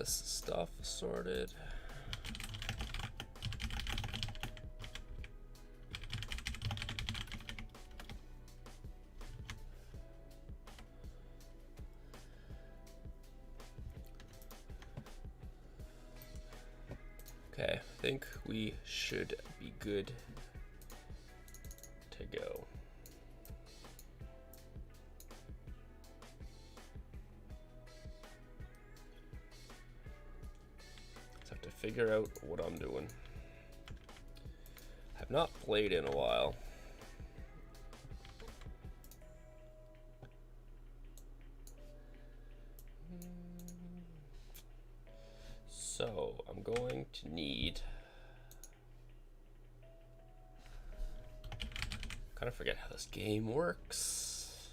this stuff sorted. Okay, I think we should be good to go. Just have to figure out what I'm doing. I've not played in a while. So I'm going to need, kind of forget how this game works.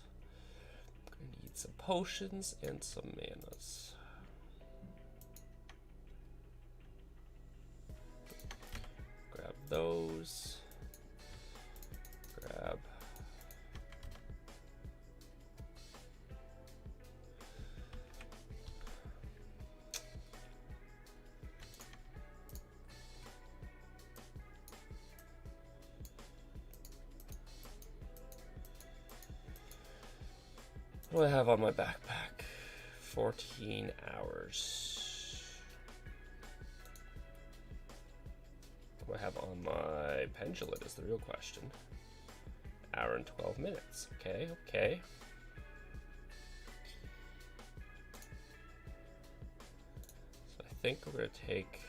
I'm gonna need some potions and some manas. Grab those. Grab. What do I have on my backpack? 14 hours. What do I have on my pendulum is the real question. Hour and 12 minutes. Okay, okay. So I think we're going to take...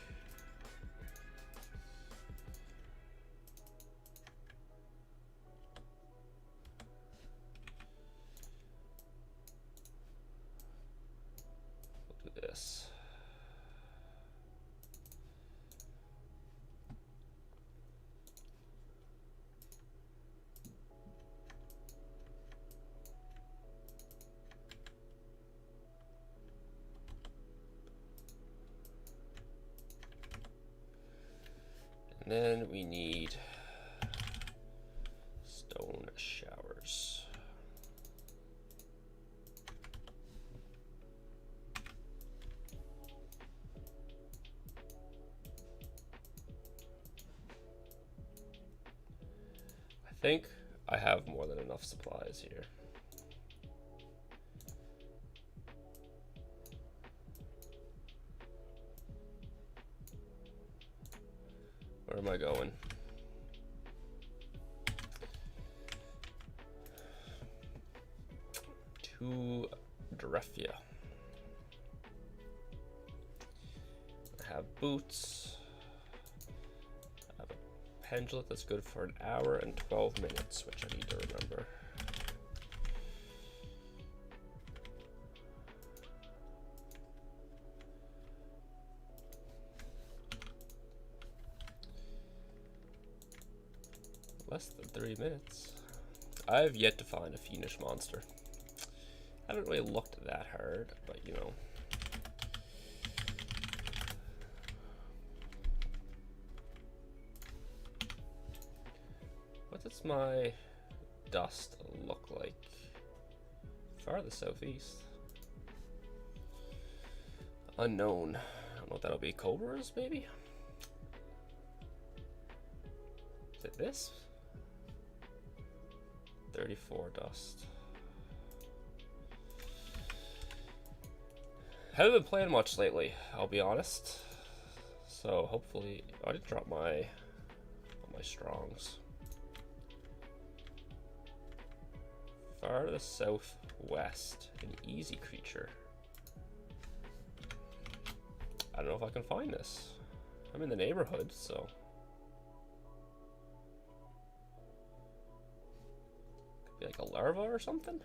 this. And then we need stone showers. I think I have more than enough supplies here. Where am I going? To Drefia. I have boots. I have a pendulum that's good for an hour and 12 minutes, which I need to remember. Less than 3 minutes. I have yet to find a fiendish monster. I haven't really looked that hard, but you know. What does my dust look like? Far the southeast. Unknown. I don't know if that'll be cobras, maybe? Is it this? 34 dust. Haven't been playing much lately, I'll be honest. So hopefully, I didn't drop my strongs. Far to the southwest, an easy creature. I don't know if I can find this. I'm in the neighborhood, so. Could be like a larva or something.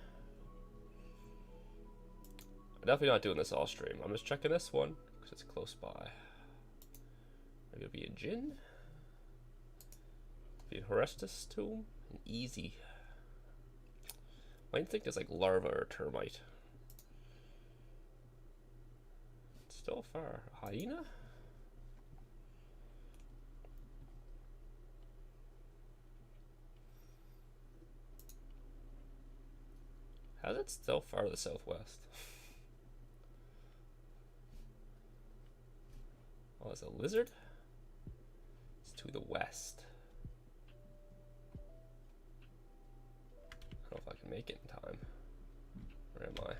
I'm definitely not doing this all stream. I'm just checking this one because it's close by. Maybe it'll be a Jinn. Be a Horestus tomb. An easy. I think it's like larva or termite. It's still far. A hyena? How's it still far to the southwest? Oh, is it a lizard? It's to the west. I don't know if I can make it in time. Where am I?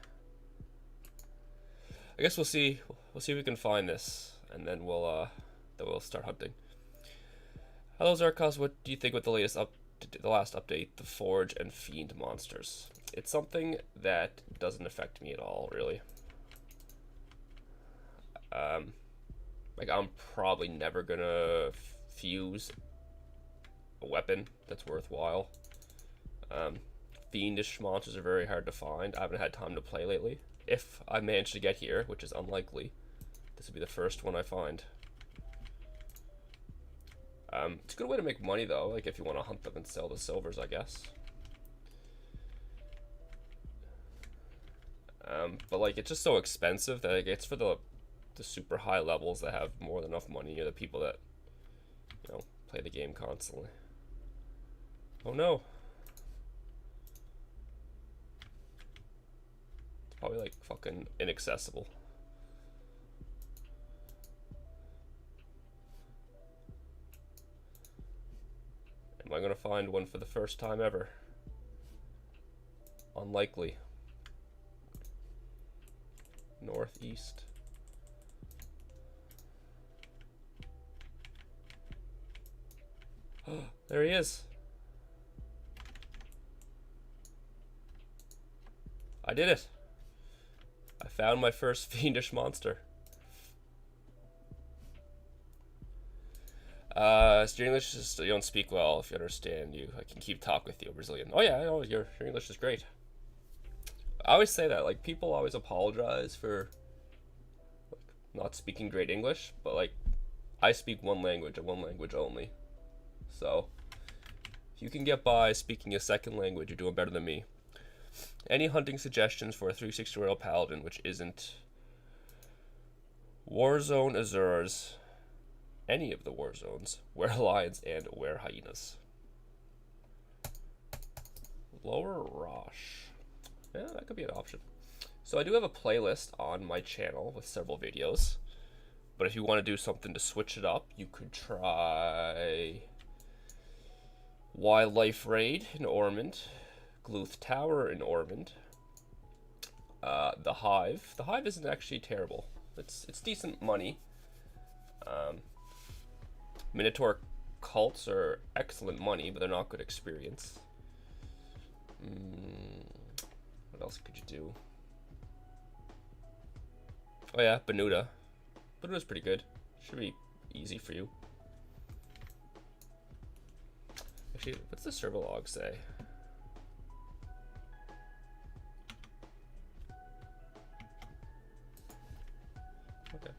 I guess we'll see. We'll see if we can find this, and then we'll start hunting. Hello, Zarkos. What do you think with the last update, the Forge and Fiend monsters? It's something that doesn't affect me at all, really. Like, I'm probably never gonna fuse a weapon that's worthwhile. Fiendish monsters are very hard to find. I haven't had time to play lately. If I manage to get here, which is unlikely, this will be the first one I find. It's a good way to make money, though, like if you want to hunt them and sell the silvers, I guess. But like, it's just so expensive that it's for the super high levels that have more than enough money, or the people that, you know, play the game constantly. Oh no. It's probably like fucking inaccessible. Am I gonna find one for the first time ever? Unlikely. Northeast. There he is. I did it. I found my first fiendish monster. Your English is, you don't speak well. If you understand you, I can keep talk with you, Brazilian. Oh yeah, I know your English is great. I always say that, like, people always apologize for like not speaking great English, but like, I speak one language and one language only. So if you can get by speaking a second language, you're doing better than me. Any hunting suggestions for a 360 Royal Paladin which isn't Warzone Azures, any of the war zones, were lions and were hyenas? Lower Rosh. Yeah, that could be an option. So I do have a playlist on my channel with several videos, but if you want to do something to switch it up, you could try Wildlife Raid in Ormond, Gluth Tower in Ormond, the Hive. The Hive isn't actually terrible. It's decent money. Minotaur cults are excellent money, but they're not good experience. What else could you do? Oh yeah, Benuta. Benuta's pretty good. Should be easy for you. Actually, what's the server log say? Okay.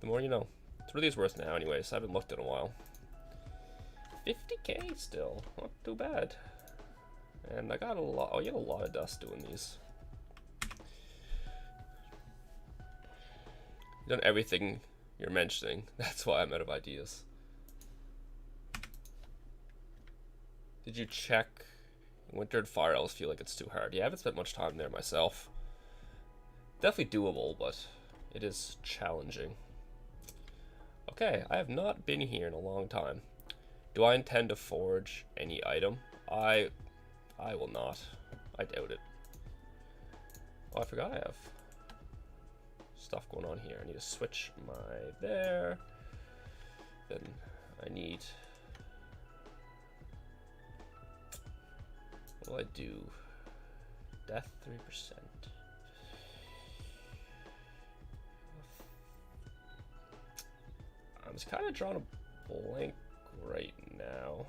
The more you know. It's what it's worth now anyways. I haven't looked in a while. 50k still. Not too bad. And I got a lot. Oh, you get a lot of dust doing these. You've done everything you're mentioning. That's why I'm out of ideas. Did you check? Winter and Fire Elves feel like it's too hard. Yeah, I haven't spent much time there myself. Definitely doable, but it is challenging. Okay, I have not been here in a long time. Do I intend to forge any item? I will not. I doubt it. Oh, I forgot I have stuff going on here. I need to switch my there. Then I need... What will I do? Death 3%. I'm just kind of drawing a blank right now.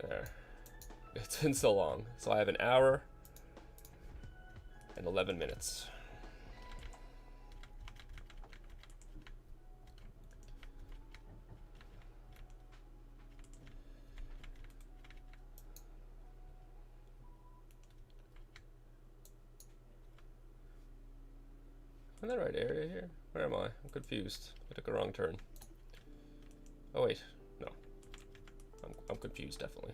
There. It's been so long. So I have an hour and 11 minutes. Am I in the right area here? Where am I? I'm confused. I took a wrong turn. Oh wait, no. I'm confused, definitely.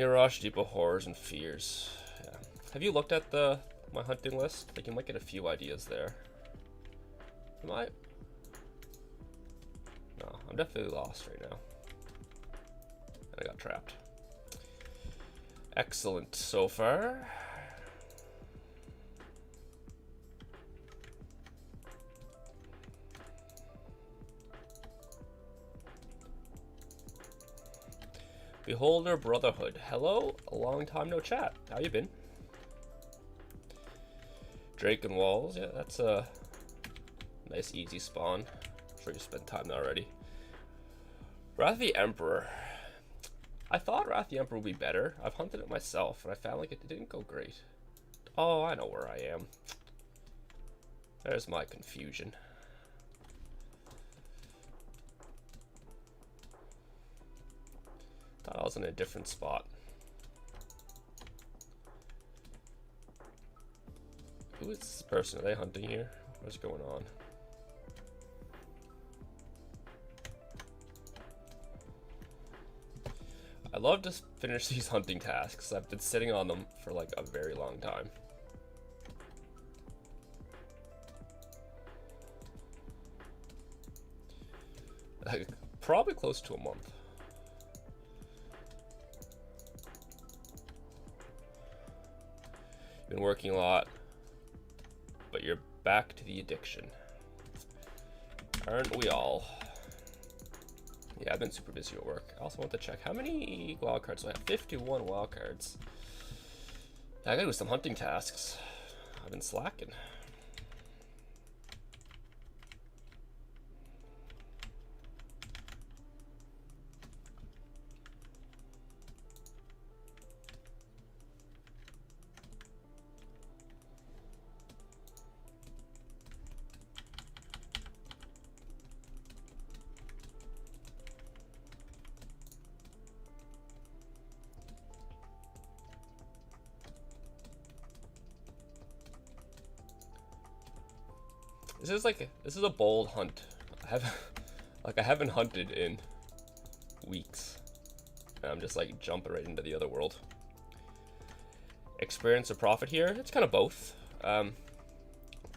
Mirage, Depot, Horrors, and Fears. Yeah. Have you looked at my hunting list? I think you might get a few ideas there. Am I? No, I'm definitely lost right now. I got trapped. Excellent so far. Beholder Brotherhood. Hello, a long time no chat. How you been? Drake and Walls. Yeah, that's a nice easy spawn. I'm sure you spent time there already. Wrath of the Emperor. I thought Wrath of the Emperor would be better. I've hunted it myself, and I found like it didn't go great. Oh, I know where I am. There's my confusion. Thought I was in a different spot. Who is this person? Are they hunting here? What's going on? I love to finish these hunting tasks. I've been sitting on them for like a very long time. Like, probably close to a month. Been working a lot, but you're back to the addiction. Aren't we all? Yeah, I've been super busy at work. I also want to check how many wildcards do I have. 51 wildcards. I gotta do some hunting tasks. I've been slacking. This is a bold hunt. I haven't hunted in weeks. And I'm just like jumping right into the Otherworld. Experience or profit here? It's kind of both.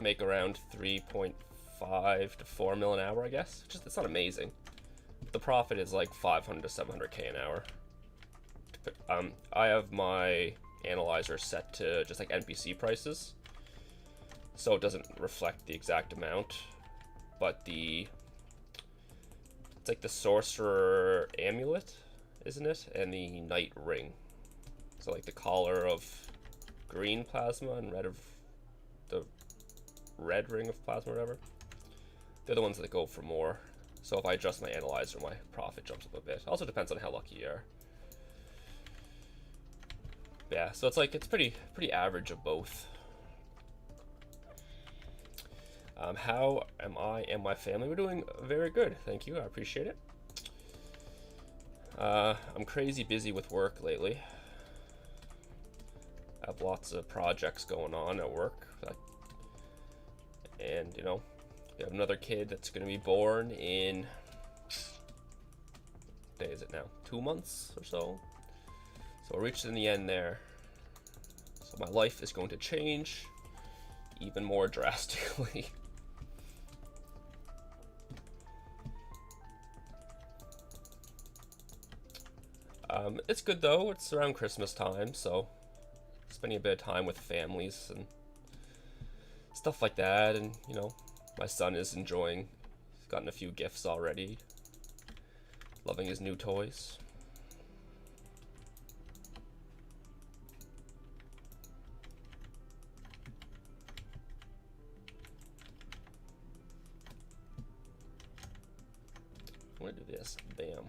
Make around 3.5 to 4 mil an hour, I guess. It's not amazing. The profit is like 500 to 700k an hour. I have my analyzer set to just like NPC prices, so it doesn't reflect the exact amount, but it's like the Sorcerer Amulet, isn't it? And the Knight Ring. So like the collar of green plasma and the red ring of plasma or whatever. They're the ones that go for more. So if I adjust my analyzer, my profit jumps up a bit. Also depends on how lucky you are. Yeah, so it's pretty average of both. How am I and my family? We're doing very good, thank you. I appreciate it. I'm crazy busy with work lately. I have lots of projects going on at work, and you know, we have another kid that's going to be born in, what day is it now? 2 months or so. So we're reaching the end there. So my life is going to change even more drastically. It's good though. It's around Christmas time, so spending a bit of time with families and stuff like that. And you know, my son is enjoying. He's gotten a few gifts already. Loving his new toys. I'm gonna do this. Bam.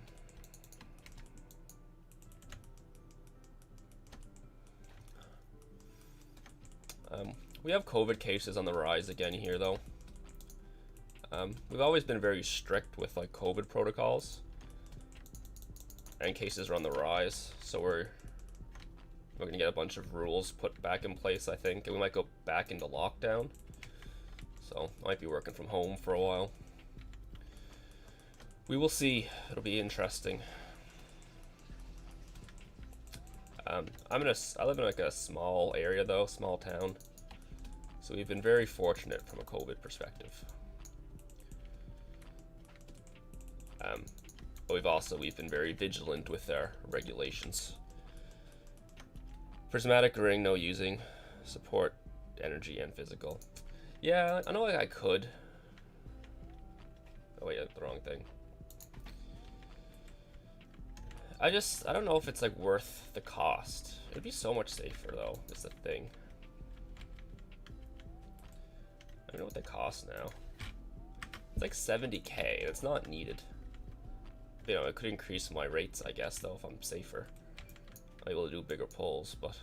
We have COVID cases on the rise again here, though. We've always been very strict with like COVID protocols, and cases are on the rise. So we're gonna get a bunch of rules put back in place, I think, and we might go back into lockdown. So I might be working from home for a while. We will see. It'll be interesting. I live in like a small area though, small town. So we've been very fortunate from a COVID perspective. But we've been very vigilant with our regulations. Prismatic ring, no using. Support energy and physical. Yeah, I know I could. Oh wait, the wrong thing. I don't know if it's like worth the cost. It'd be so much safer though, is the thing. I don't know what they cost now. It's like 70k, it's not needed. You know, it could increase my rates, I guess, though, if I'm safer. I'm able to do bigger pulls, but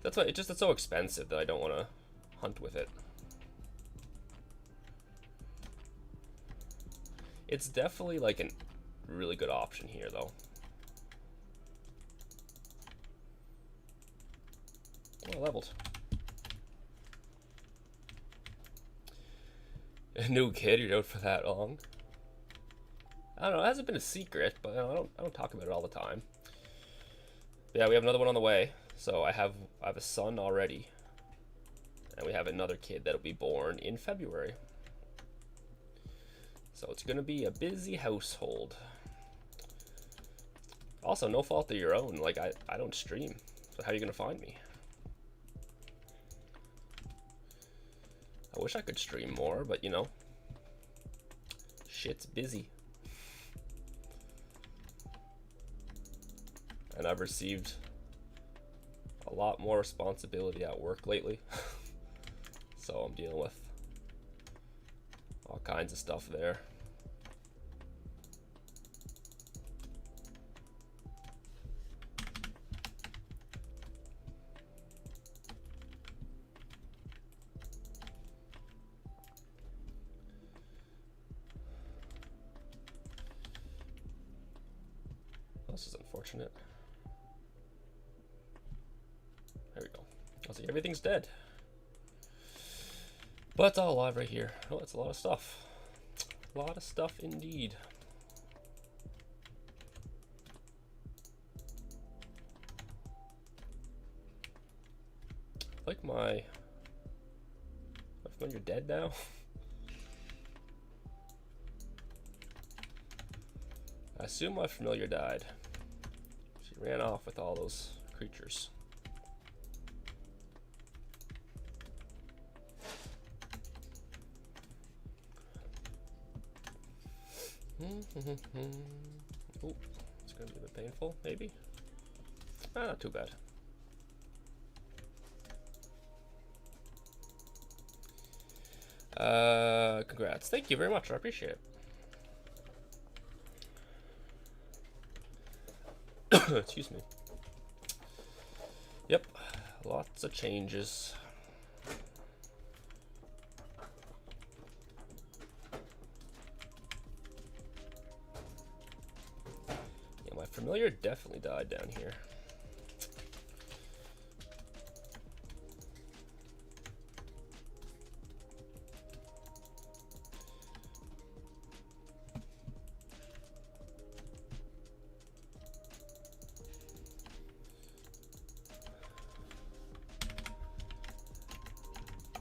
that's why it's so expensive that I don't want to hunt with it. It's definitely like a really good option here, though. Oh, leveled. A new kid, you're out for that long? I don't know, it hasn't been a secret, but I don't talk about it all the time. But yeah, we have another one on the way. So I have a son already. And we have another kid that'll be born in February. So it's gonna be a busy household. Also, no fault of your own. Like I don't stream. So how are you gonna find me? I wish I could stream more, but you know, shit's busy. And I've received a lot more responsibility at work lately. So I'm dealing with all kinds of stuff there. This is unfortunate. There we go. I was like, everything's dead. But it's all alive right here. Oh, it's a lot of stuff. A lot of stuff indeed. Like my familiar dead now. I assume my familiar died. She ran off with all those creatures. Oh, it's gonna be a bit painful, maybe. Not too bad. Congrats. Thank you very much. I appreciate it. Excuse me. Yep, lots of changes. Yeah, my familiar definitely died down here.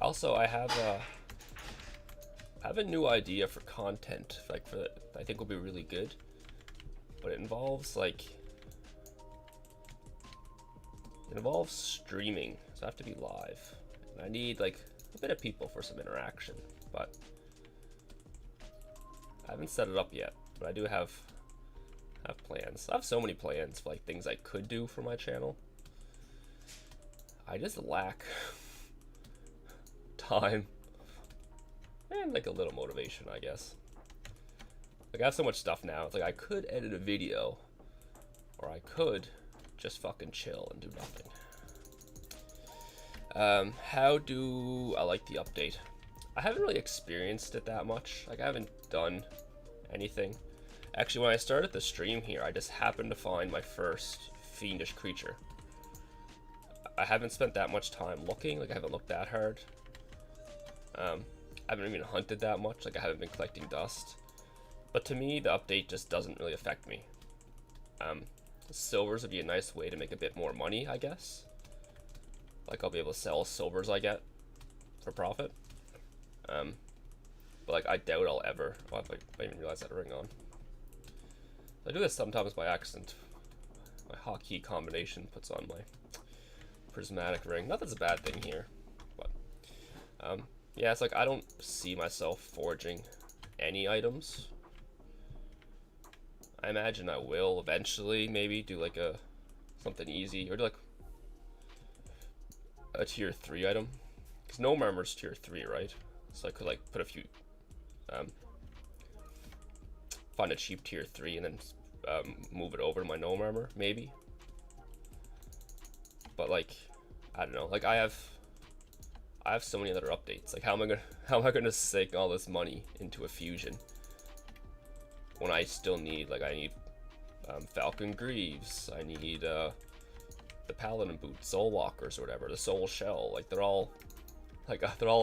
Also, I have a new idea for content, like I think will be really good, but it involves streaming, so I have to be live, and I need like a bit of people for some interaction, but I haven't set it up yet. But I do have plans. I have so many plans for like things I could do for my channel. I just lack time and like a little motivation, I guess. Like I have so much stuff now. It's like I could edit a video, or I could just fucking chill and do nothing. How do I like the update? I haven't really experienced it that much. Like I haven't done anything. Actually, when I started the stream here, I just happened to find my first fiendish creature. I haven't spent that much time looking. Like I haven't looked that hard. I haven't even hunted that much. Like I haven't been collecting dust. But to me, the update just doesn't really affect me. silvers would be a nice way to make a bit more money, I guess. Like, I'll be able to sell silvers I get for profit. But like, I doubt I'll ever. Oh, I didn't even realize that ring on. I do this sometimes by accident. My hotkey combination puts on my prismatic ring. Not that it's a bad thing here, but yeah, it's like I don't see myself forging any items. I imagine I will eventually maybe do like something easy, or do like a tier 3 item, because gnome armor's tier 3, right? So I could like put a few find a cheap tier 3 and then move it over to my gnome armor maybe. But like, I don't know, like I have so many other updates. Like, how am I gonna sink all this money into a fusion when I still need, like, I need Falcon Greaves, I need the Paladin boots, Soul Walkers or whatever, the Soul Shell. Like, they're all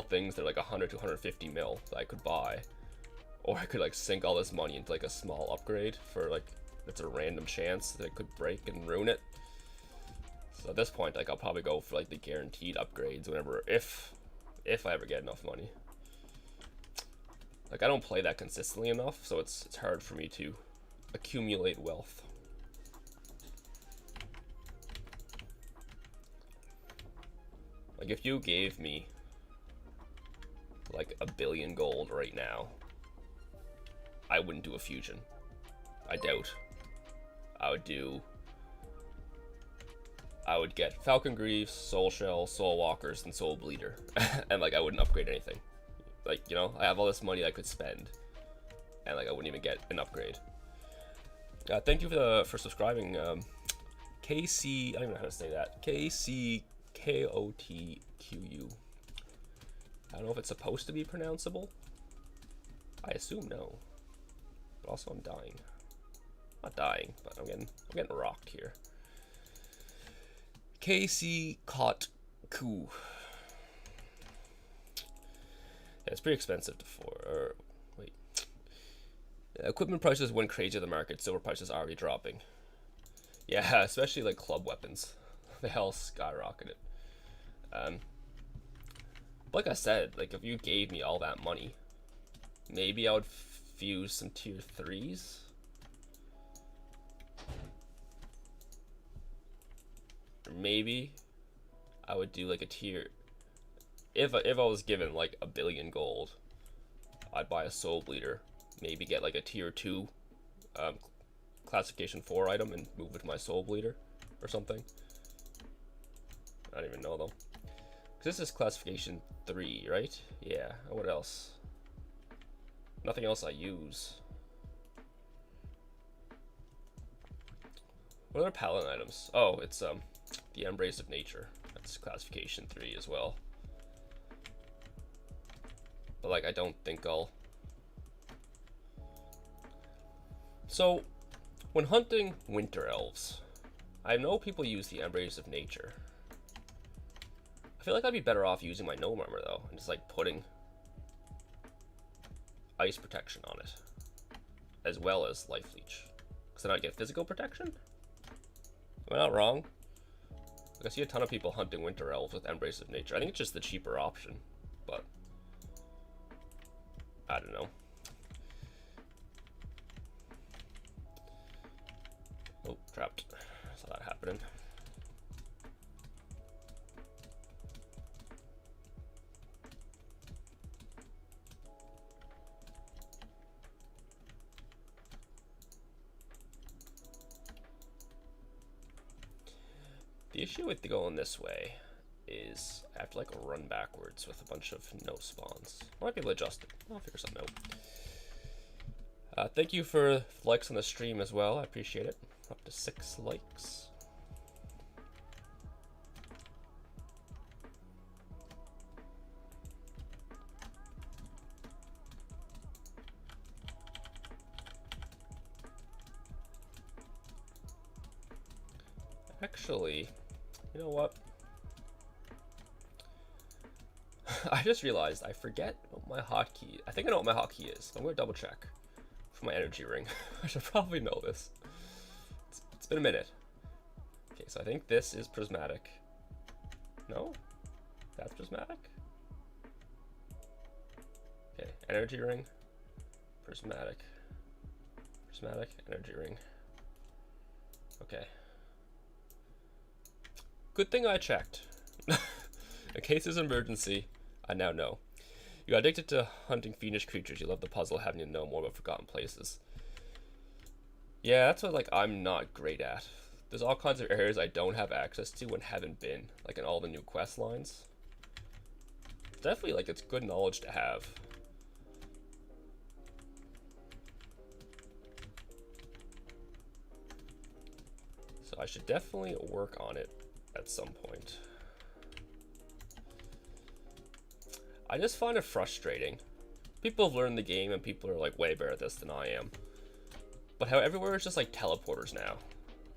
things that are like 100 to 150 mil that I could buy, or I could like sink all this money into like a small upgrade for like it's a random chance that it could break and ruin it. So at this point, like, I'll probably go for like the guaranteed upgrades whenever, if I ever get enough money. Like, I don't play that consistently enough, so it's hard for me to accumulate wealth. Like, if you gave me like 1 billion gold right now, I wouldn't do a fusion. I doubt. I would get Falcon Greaves, Soul Shell, Soul Walkers, and Soul Bleeder. And like, I wouldn't upgrade anything. Like, you know, I have all this money I could spend, and like I wouldn't even get an upgrade. Thank you for subscribing, KC. I don't even know how to say that. KCKOTQU. I don't know if it's supposed to be pronounceable. I assume no. But also, I'm dying. Not dying, but I'm getting rocked here. KC Cot Ku. Yeah, it's pretty expensive wait. Equipment prices went crazy in the market. Silver prices are already dropping. Yeah, especially like club weapons. They all skyrocketed. Like I said, like, if you gave me all that money, maybe I would fuse some tier 3s. Or maybe I would do like a tier. If I was given like 1 billion gold, I'd buy a Soul Bleeder, maybe get like a tier 2 classification 4 item and move it to my Soul Bleeder or something. I don't even know though. This is classification 3, right? Yeah. What else? Nothing else I use. What other Paladin items? Oh, it's the Embrace of Nature. That's classification 3 as well. But like, I don't think I'll. So, when hunting winter elves, I know people use the Embrace of Nature. I feel like I'd be better off using my gnome armor though, and just like putting ice protection on it, as well as life leech, because then I'd get physical protection. Am I not wrong? Like, I see a ton of people hunting winter elves with Embrace of Nature. I think it's just the cheaper option, but I don't know. Oh, trapped. Saw that happening. The issue with going this way is I have to like run backwards with a bunch of no spawns. I might be able to adjust it. I'll figure something out. Thank you for likes on the stream as well. I appreciate it. Up to 6 likes. Actually, you know what? I just realized I forget what my hotkey. I think I know what my hotkey is. I'm gonna double check for my energy ring. I should probably know this. It's been a minute. Okay, so I think this is prismatic. No? That's prismatic? Okay, energy ring. Prismatic. Prismatic, energy ring. Okay. Good thing I checked. In case there's an emergency, I now know. You got addicted to hunting fiendish creatures. You love the puzzle, having to know more about forgotten places. Yeah, that's what like I'm not great at. There's all kinds of areas I don't have access to and haven't been, like in all the new quest lines. Definitely, like, it's good knowledge to have. So I should definitely work on it at some point. I just find it frustrating. People have learned the game and people are like way better at this than I am. But how everywhere is just like teleporters now.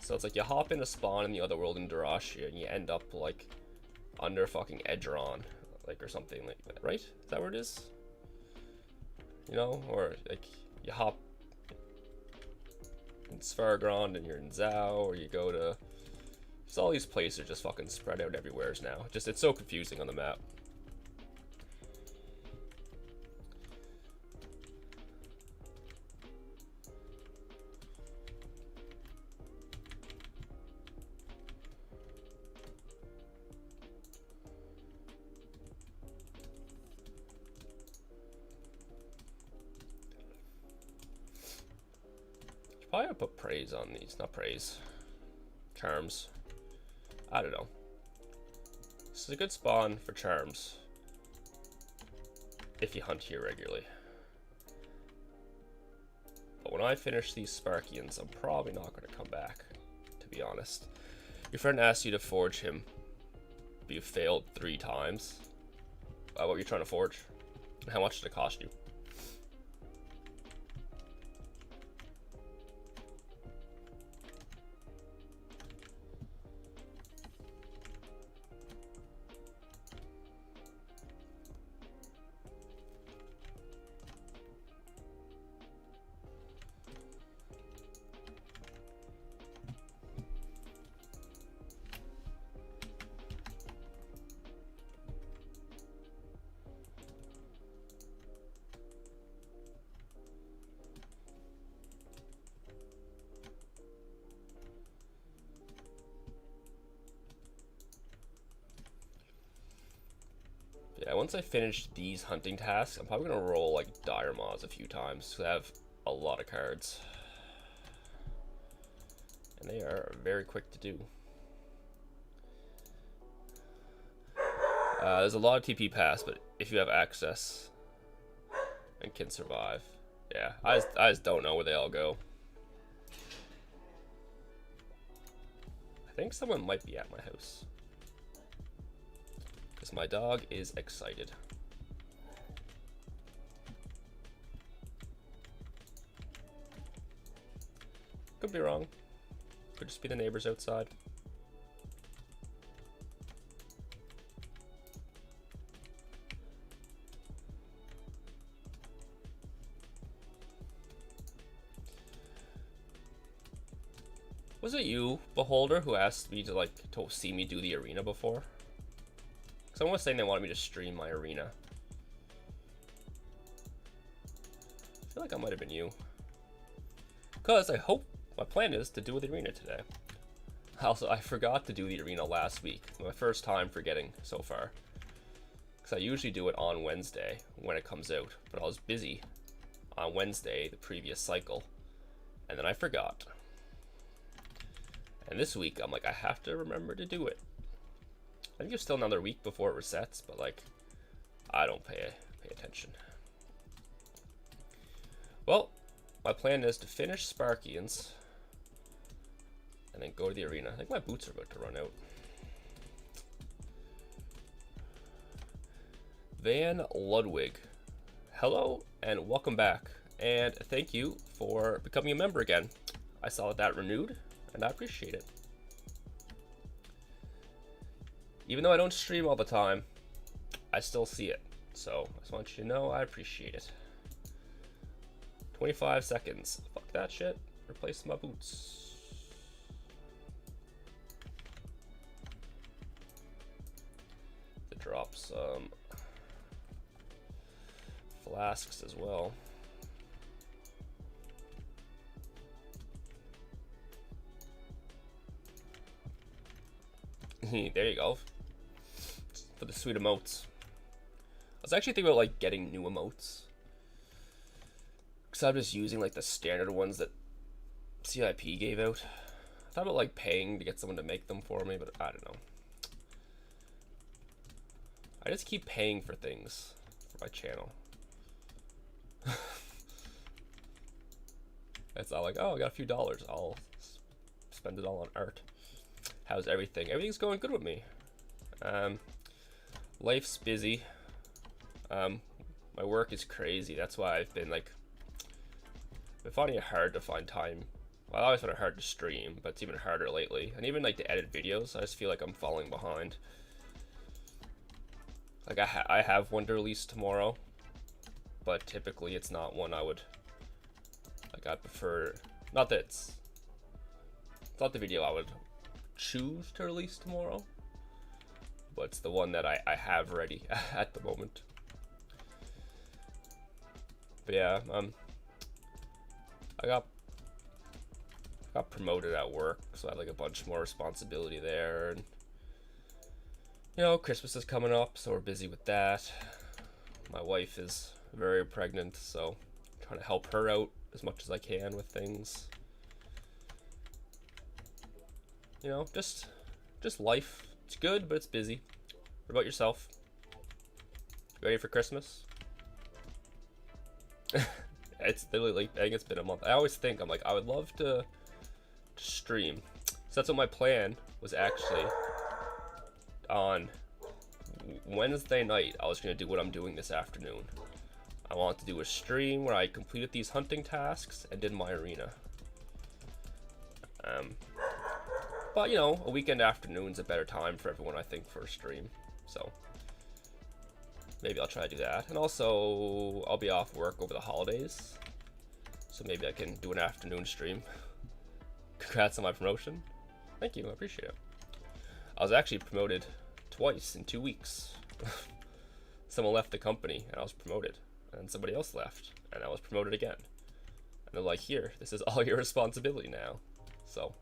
So it's like you hop in a spawn in the Otherworld in Durashia and you end up like under fucking Edgeron, like, or something like that, right? Is that where it is? You know, or like you hop in Svargrond and you're in Zao, or you go to just all these places are just fucking spread out everywhere now. Just it's so confusing on the map. Probably put praise on these, not praise. Charms. I don't know. This is a good spawn for charms. If you hunt here regularly. But when I finish these Sparkians, I'm probably not going to come back, to be honest. Your friend asked you to forge him, but you failed 3 times. What were you trying to forge? And how much did it cost you? Yeah, once I finish these hunting tasks, I'm probably going to roll like dire mods a few times because I have a lot of cards. And they are very quick to do. There's a lot of TP pass, but if you have access and can survive. Yeah, I just don't know where they all go. I think someone might be at my house. Because my dog is excited. Could be wrong. Could just be the neighbors outside. Was it you, Beholder, who asked me to see me do the arena before? Someone was saying they wanted me to stream my arena. I feel like I might have been you. Because I hope my plan is to do the arena today. Also, I forgot to do the arena last week. My first time forgetting so far. Because I usually do it on Wednesday when it comes out. But I was busy on Wednesday, the previous cycle. And then I forgot. And this week, I'm like, I have to remember to do it. I think it's still another week before it resets, but like, I don't pay attention. Well, my plan is to finish Sparkians and then go to the arena. I think my boots are about to run out. Van Ludwig, hello and welcome back. And thank you for becoming a member again. I saw that renewed and I appreciate it. Even though I don't stream all the time, I still see it. So I just want you to know I appreciate it. 25 seconds. Fuck that shit. Replace my boots. drop some flasks as well. There you go. For the sweet emotes. I was actually thinking about like getting new emotes, because I'm just using like the standard ones that CIP gave out. I thought about like paying to get someone to make them for me, but I don't know. I just keep paying for things for my channel. It's not like, oh, I got a few dollars, I'll spend it all on art. How's everything? Everything's going good with me. Life's busy. My work is crazy. That's why I've been finding it hard to find time. Well, I always find it hard to stream, but it's even harder lately. And even like to edit videos, I just feel like I'm falling behind. Like I have one to release tomorrow, but typically it's not one I would like. I prefer not that it's not the video I would choose to release tomorrow, but it's the one that I have ready at the moment. But yeah, I got promoted at work, so I have like a bunch more responsibility there, and you know, Christmas is coming up, so we're busy with that. My wife is very pregnant, so I'm trying to help her out as much as I can with things. You know, just life. It's good, but it's busy. What about yourself? Ready for Christmas? It's literally like, I think it's been a month. I always think, I'm like, I would love to stream. So that's what my plan was actually. On Wednesday night, I was going to do what I'm doing this afternoon. I wanted to do a stream where I completed these hunting tasks and did my arena. But you know, a weekend afternoon's a better time for everyone, I think, for a stream. So maybe I'll try to do that. And also, I'll be off work over the holidays, so maybe I can do an afternoon stream. Congrats on my promotion. Thank you, I appreciate it. I was actually promoted twice in 2 weeks. Someone left the company and I was promoted, and somebody else left and I was promoted again. And they're like, here, this is all your responsibility now. So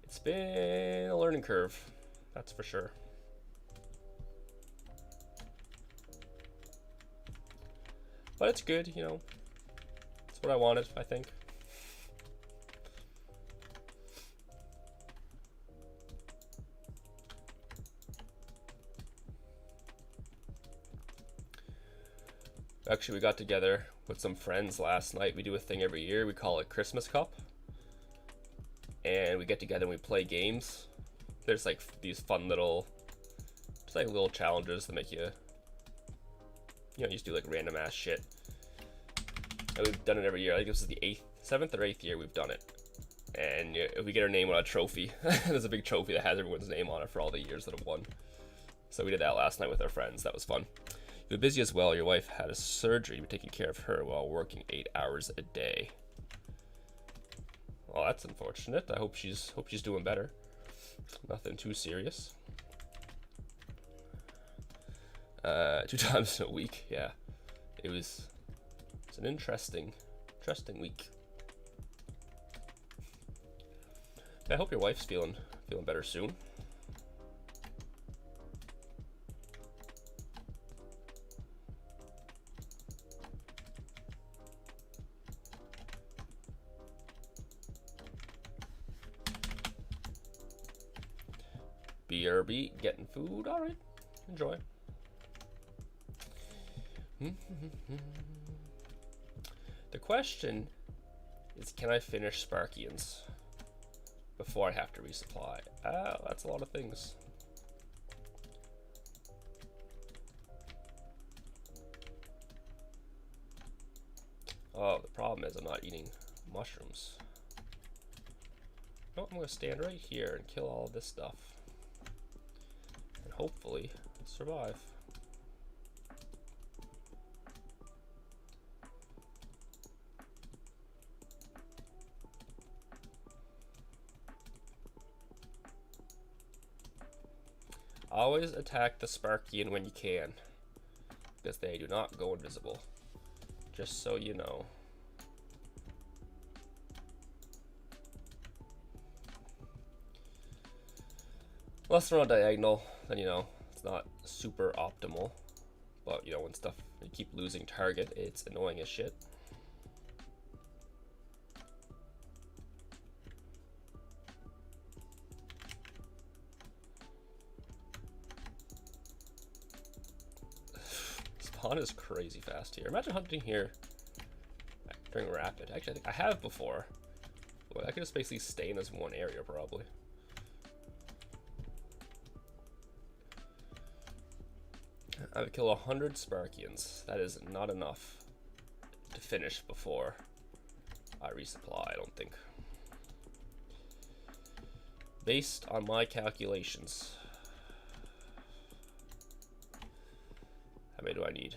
it's been a learning curve, that's for sure. But it's good, you know. It's what I wanted, I think. Actually, we got together with some friends last night. We do a thing every year. We call it Christmas Cup. And we get together and we play games. There's like these fun little, just like little challenges that make you, you know, you just do like random ass shit. And we've done it every year. I think this is the 7th or 8th year we've done it. And if we get our name on a trophy, there's a big trophy that has everyone's name on it for all the years that have won. So we did that last night with our friends. That was fun. You're busy as well. Your wife had a surgery. You're taking care of her while working 8 hours a day. Well, that's unfortunate. I hope she's doing better. Nothing too serious. 2 times in a week. Yeah, it's an interesting week. I hope your wife's feeling better soon. BRB, getting food. All right, enjoy. The question is, can I finish Sparkians before I have to resupply? That's a lot of things. Oh, the problem is I'm not eating mushrooms. No, I'm gonna stand right here and kill all of this stuff. And hopefully survive. Always attack the Sparkian when you can, because they do not go invisible. Just so you know. Unless they're on diagonal, then you know, it's not super optimal. But you know, when you keep losing target, it's annoying as shit. Spawn is crazy fast here. Imagine hunting here during rapid. Actually, I think I have before. But I could just basically stay in this one area probably. I would kill 100 Sparkians. That is not enough to finish before I resupply, I don't think. Based on my calculations. How many do I need?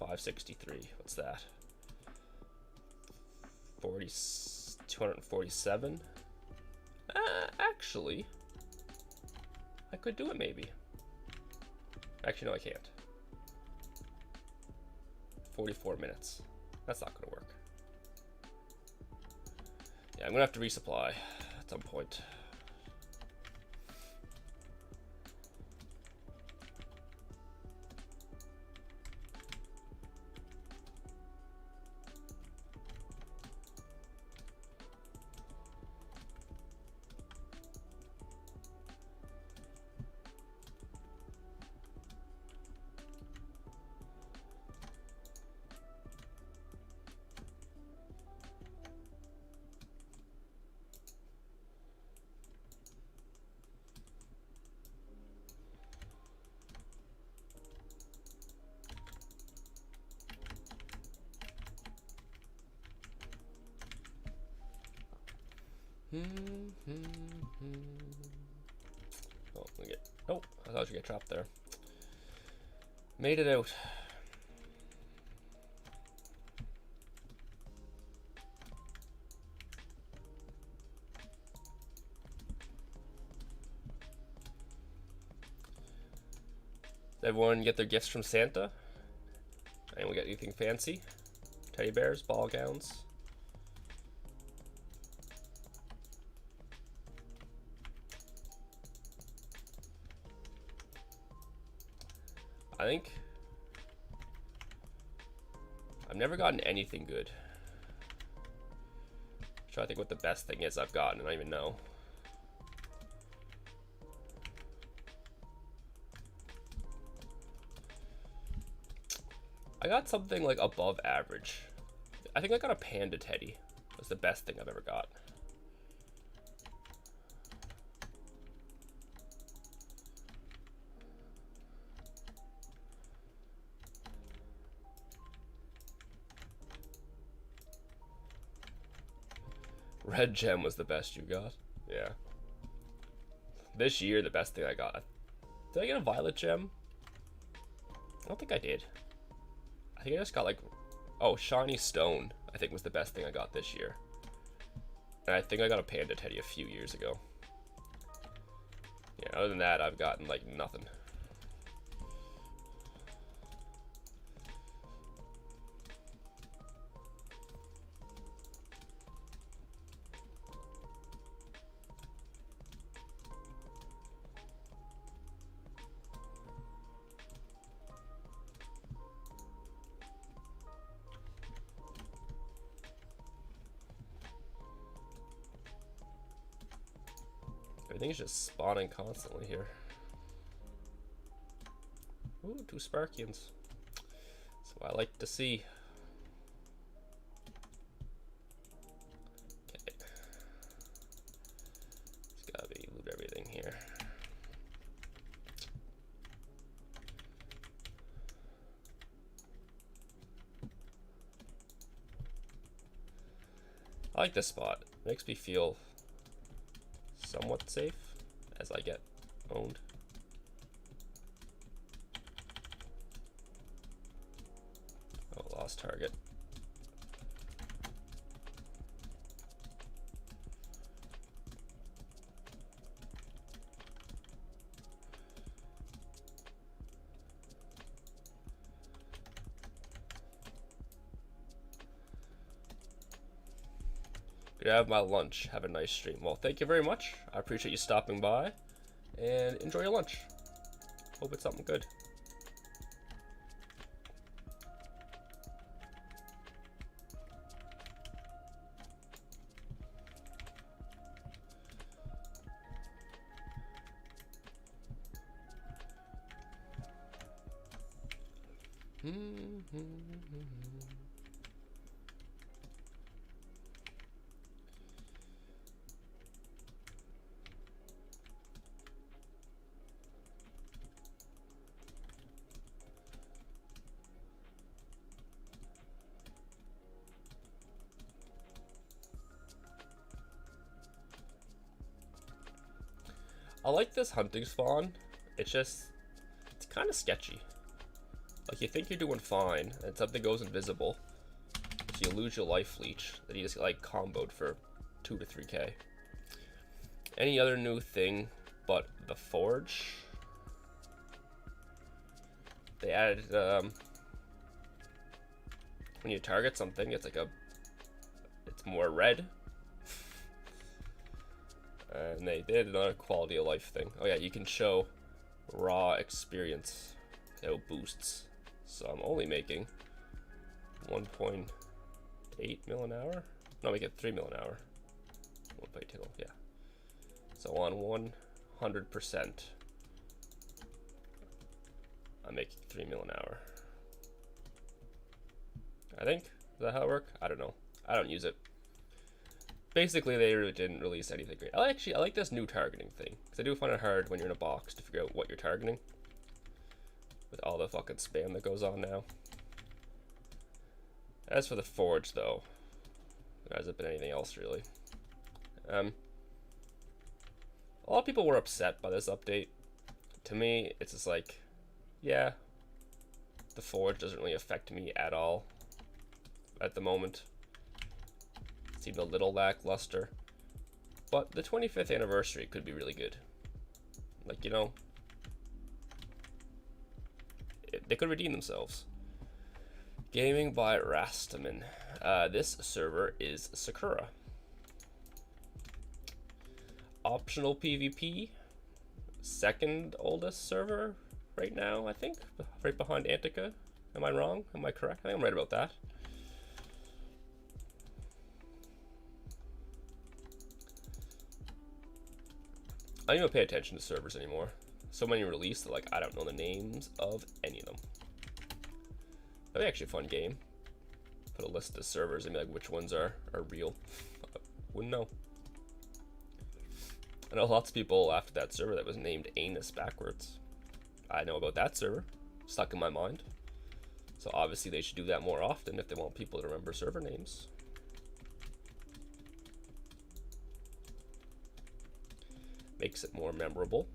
563. What's that? 247? Actually, I could do it maybe. Actually, no, I can't. 44 minutes. That's not gonna work. Yeah, I'm gonna have to resupply at some point. Oh, we get. Oh, I thought you get trapped there. Made it out. Did everyone get their gifts from Santa? Anyone get anything fancy? Teddy bears, ball gowns? I think I've never gotten anything good. I'm trying to think what the best thing is I've gotten, and I don't even know. I got something like above average. I think I got a panda teddy. That's the best thing I've ever got. Red gem was the best you got. Yeah. This year, the best thing I got. Did I get a violet gem? I don't think I did. I think I just got like, oh, shiny stone, I think was the best thing I got this year. And I think I got a panda teddy a few years ago. Yeah, other than that, I've gotten like nothing. Everything's just spawning constantly here. Ooh, 2 Sparkians. That's what I like to see. Okay. It's gotta be loot everything here. I like this spot. It makes me feel somewhat safe as I get owned. Oh, lost target. Gonna have my lunch. Have a nice stream. Well, thank you very much. I appreciate you stopping by, and enjoy your lunch. Hope it's something good. I like this hunting spawn. It's kind of sketchy. Like, you think you're doing fine, and something goes invisible, so you lose your life leech. Then you just get, like, comboed for 2 to 3k. Any other new thing but the forge? They added, when you target something, it's more red. And they did another quality of life thing. Oh yeah, you can show raw experience boosts. So I'm only making 1.8 mil an hour. No, we get 3 mil an hour. 1.8 mil, yeah. So on 100%, I'm making 3 mil an hour. I think. Is that how it works? I don't know. I don't use it. Basically, they really didn't release anything great. I like this new targeting thing, because I do find it hard when you're in a box to figure out what you're targeting with all the fucking spam that goes on now. As for the forge, though, there hasn't been anything else really. A lot of people were upset by this update. To me, it's just like, yeah, the forge doesn't really affect me at all at the moment. Seemed a little lackluster, but the 25th anniversary could be really good. Like, you know, they could redeem themselves. Gaming by Rastaman. This server is Sakura. Optional PvP. Second oldest server right now, I think. Right behind Antica. Am I wrong? Am I correct? I think I'm right about that. I don't even pay attention to servers anymore. So many released that, like, I don't know the names of any of them. That'd be actually a fun game. Put a list of servers and be like, which ones are real. Wouldn't know. I know lots of people after that server that was named Anus backwards. I know about that server. Stuck in my mind. So obviously they should do that more often if they want people to remember server names. Makes it more memorable.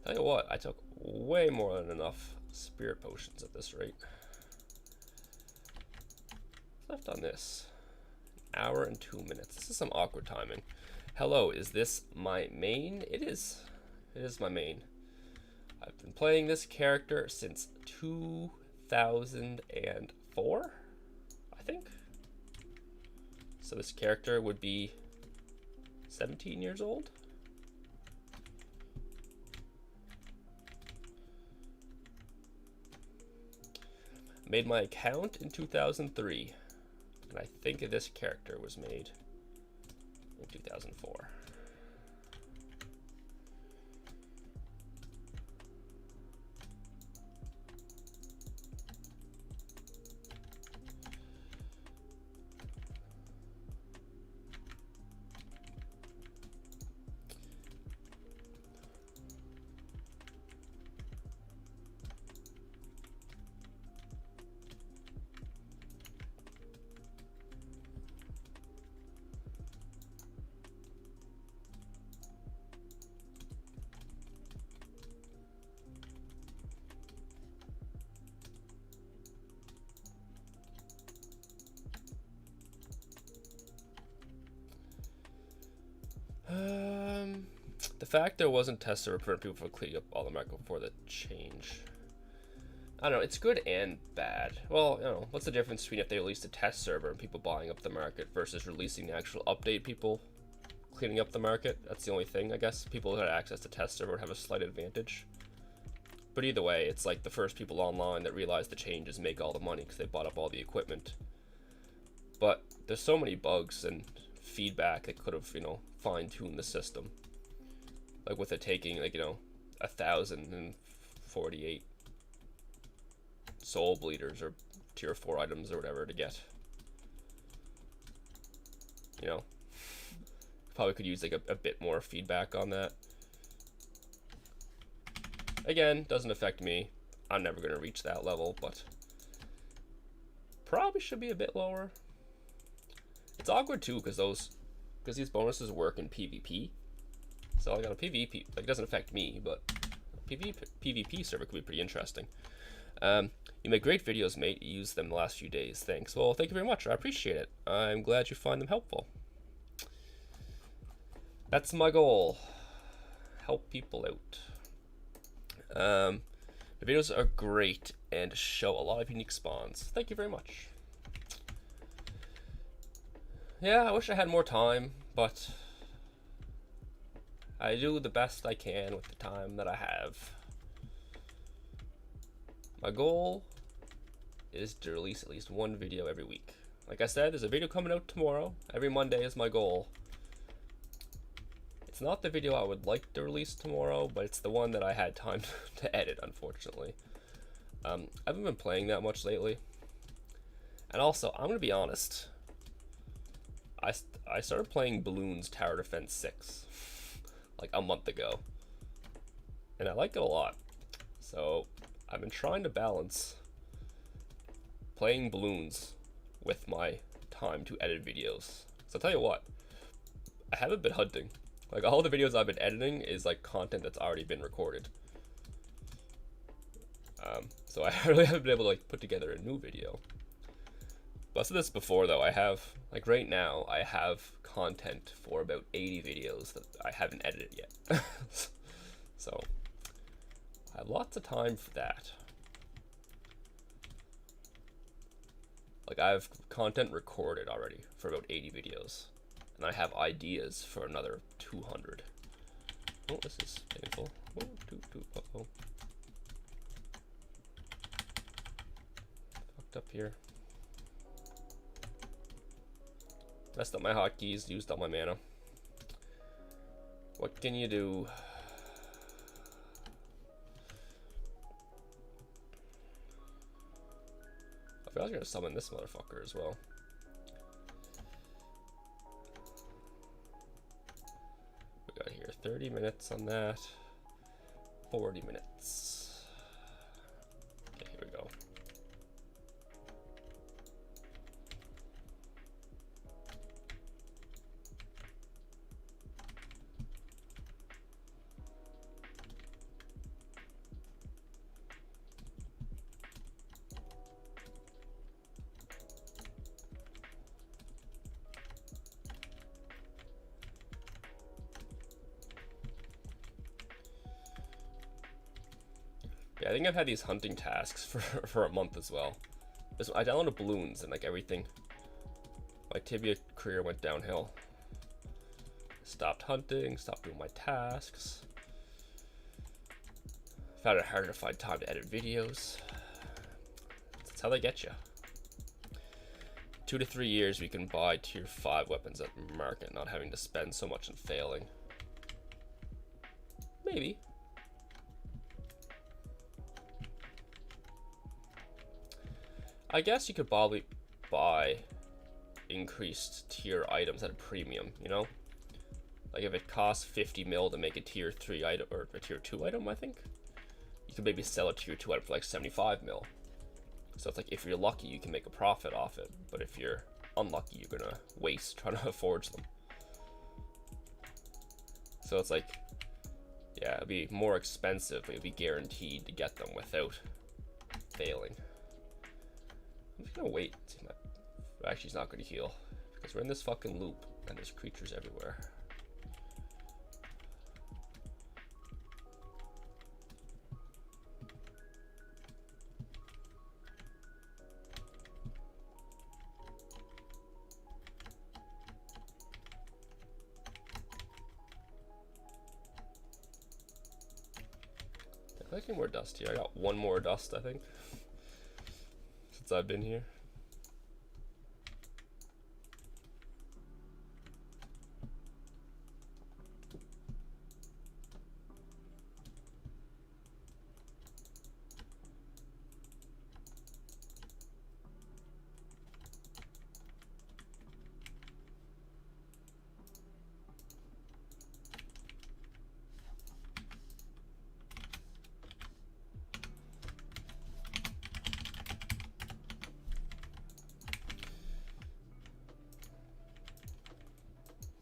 Tell you what, I took way more than enough spirit potions at this rate. What's left on this? An hour and 2 minutes. This is some awkward timing. Hello, is this my main? It is. It is my main. I've been playing this character since 2004, I think. So this character would be 17 years old. Made my account in 2003, and I think this character was made in 2004. The fact there wasn't test server prevent people from cleaning up all the market before the change. I don't know, it's good and bad. Well, you know, what's the difference between if they released a test server and people buying up the market versus releasing the actual update, people cleaning up the market? That's the only thing, I guess. People who had access to test server would have a slight advantage. But either way, it's like the first people online that realize the changes make all the money because they bought up all the equipment. But there's so many bugs and feedback that could have, you know, fine-tuned the system. Like with it taking, like, you know, 1,048 soul bleeders or tier 4 items or whatever to get. You know, probably could use like a bit more feedback on that. Again, doesn't affect me. I'm never going to reach that level, but probably should be a bit lower. It's awkward too because these bonuses work in PvP. So I got a PvP, like it doesn't affect me, but PvP server could be pretty interesting. You make great videos, mate. You used them the last few days. Thanks. Well, thank you very much. I appreciate it. I'm glad you find them helpful. That's my goal. Help people out. The videos are great and show a lot of unique spawns. Thank you very much. Yeah, I wish I had more time, but I do the best I can with the time that I have. My goal is to release at least one video every week. Like I said, there's a video coming out tomorrow. Every Monday is my goal. It's not the video I would like to release tomorrow, but it's the one that I had time to edit, unfortunately. I haven't been playing that much lately. And also, I'm going to be honest. I started playing Bloons Tower Defense 6 like a month ago. And I like it a lot. So I've been trying to balance playing Bloons with my time to edit videos. So I'll tell you what, I haven't been hunting. Like all the videos I've been editing is like content that's already been recorded. So I really haven't been able to like put together a new video. But I said this before though, I have, like right now, I have content for about 80 videos that I haven't edited yet. So I have lots of time for that. Like I have content recorded already for about 80 videos. And I have ideas for another 200. Oh, this is painful. Oh, uh-oh. Fucked up here. Messed up my hotkeys, used all my mana. What can you do? I forgot I was gonna summon this motherfucker as well. We got here 30 minutes on that. 40 minutes. Okay, here we go. Yeah, I think I've had these hunting tasks for a month as well. I downloaded Bloons and like everything. My Tibia career went downhill. Stopped hunting, stopped doing my tasks. Found it harder to find time to edit videos. That's how they get you. 2 to 3 years we can buy tier 5 weapons at market, not having to spend so much and failing. Maybe. I guess you could probably buy increased tier items at a premium, you know? Like if it costs 50 mil to make a tier 3 item, or a tier 2 item, I think, you could maybe sell a tier 2 item for like 75 mil. So it's like if you're lucky, you can make a profit off it, but if you're unlucky, you're gonna waste trying to forge them. So it's like, yeah, it'd be more expensive, but you'd be guaranteed to get them without failing. I'm just gonna wait. See my... Actually, it's not gonna heal because we're in this fucking loop and there's creatures everywhere. collecting more dust here. I got one more dust, I think, since I've been here.